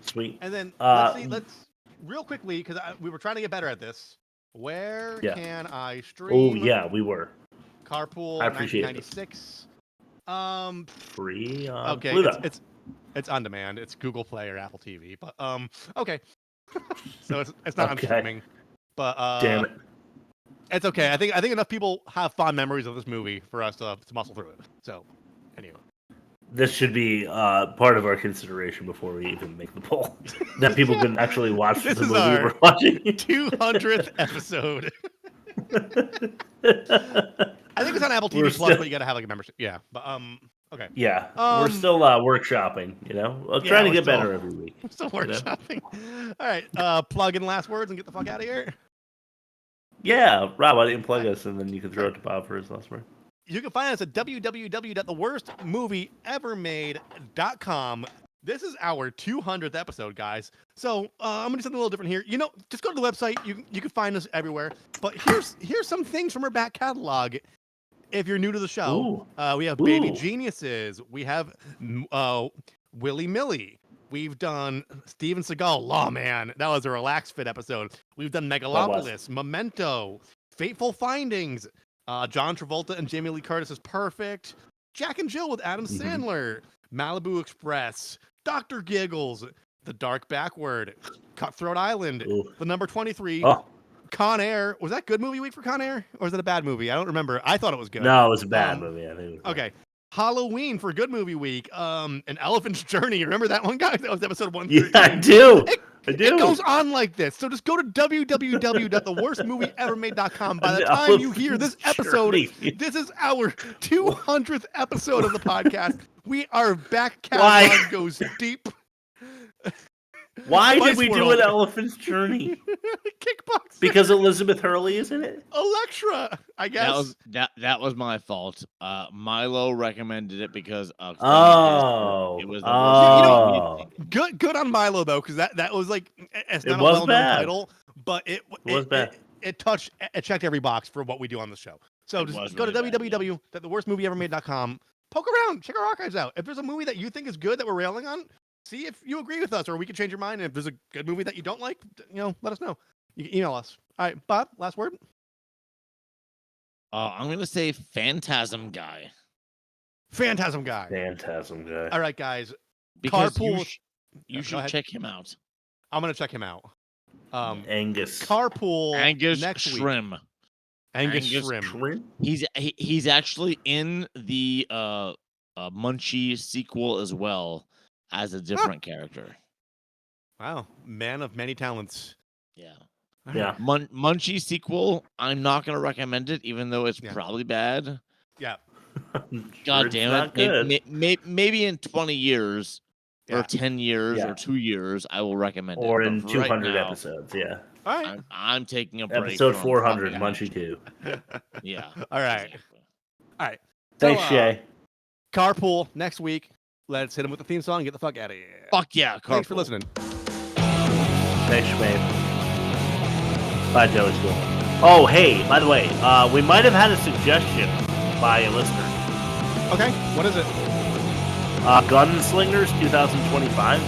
sweet. And then let's real quickly because we were trying to get better at this. Where can I stream? Oh yeah, we were. Carpool, I appreciate 1996. Free. Okay, Pluto. it's on demand. It's Google Play or Apple TV. But okay. So it's not on streaming. But damn it. It's okay. I think enough people have fond memories of this movie for us to muscle through it. So anyway. This should be part of our consideration before we even make the poll. That people can actually watch the movie we're watching. 200th episode. I think it's on Apple TV Plus, but you gotta have like a membership. Yeah, but okay. Yeah, we're still workshopping. We're trying to get better every week. We're still workshopping. All right, plug in last words and get the fuck out of here. Yeah, Rob, why don't you plug us, and then you can throw it to Bob for his last word. You can find us at www.theworstmovieevermade.com. This is our 200th episode, guys. So I'm gonna do something a little different here. Just go to the website. You can find us everywhere. But here's some things from our back catalog. If you're new to the show, we have Baby Geniuses. We have Willy Millie. We've done Steven Seagal, Lawman. That was a Relax Fit episode. We've done Megalopolis, Memento, Fateful Findings, John Travolta and Jamie Lee Curtis is Perfect, Jack and Jill with Adam Sandler, Malibu Express, Dr. Giggles, The Dark Backward, Cutthroat Island, The Number 23, Con Air. Was that good movie week for Con Air? Or was it a bad movie? I don't remember. I thought it was good. No, it was a bad movie. I think it was okay. Halloween for Good Movie Week. An Elephant's Journey. Remember that one, guys? That was episode 1. Yeah, I do. It goes on like this. So just go to www.theworstmovieevermade.com. By the time you hear this episode, this is our 200th episode of the podcast. Our back catalog goes deep. Why did we do an Elephant's Journey? Kickboxing. Because Elizabeth Hurley is in it? Electra, I guess. That was my fault. Milo recommended it because it was good on Milo though, because that was like it's not a well-known title, but it checked every box for what we do on the show. So just go to www.theworstmovieevermade.com. Poke around, check our archives out. If there's a movie that you think is good that we're railing on, see if you agree with us, or we can change your mind. And if there's a good movie that you don't like, let us know. You can email us. All right, Bob, last word. I'm gonna say Phantasm Guy. Phantasm Guy. Phantasm Guy. All right, guys. Because Carpool. You should check him out. I'm gonna check him out. Angus. Carpool. Angus next Shrim. Week. Angus Shrim. He's actually in the Munchie sequel as well as a different character. Wow, man of many talents. Yeah. Yeah. Munchie sequel. I'm not gonna recommend it, even though it's probably bad. Yeah. God damn it! Maybe in 20 years, or 10 years, or 2 years, I will recommend it. Or in But 200 right now, episodes. Yeah. All right. I'm taking a break. Episode 400, Munchie 2. Yeah. All right. Exactly. All right. Thanks, Shay. Carpool next week. Let's hit him with the theme song and get the fuck out of here. Fuck yeah, Carpool. Thanks for listening. Thanks, Shmaine. Bye, Joey School. Oh, hey, by the way, we might have had a suggestion by a listener. Okay, what is it? Gunslingers 2025.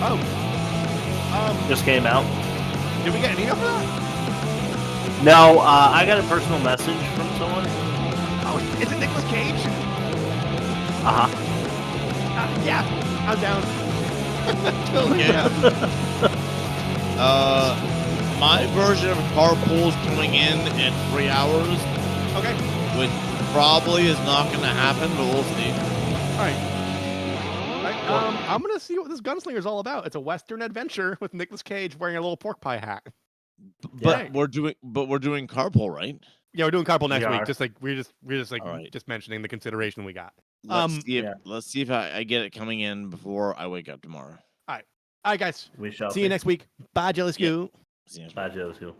Oh. Just came out. Did we get an email for that? No, I got a personal message from someone. Oh, is it Nicolas Cage? Uh-huh. Yeah, I'm down. Yeah. My version of Carpool's coming in 3 hours. Okay. Which probably is not going to happen, but we'll see. All right. I'm going to see what this Gunslinger is all about. It's a Western adventure with Nicolas Cage wearing a little pork pie hat. But we're doing Carpool, right? Yeah, we're doing Carpool next week. Just like we're just mentioning the consideration we got. Let's see if I get it coming in before I wake up tomorrow. All right, guys. We shall see you next week. Bye, Jelly Scoop. See you next week. Bye, Jelly Scoop.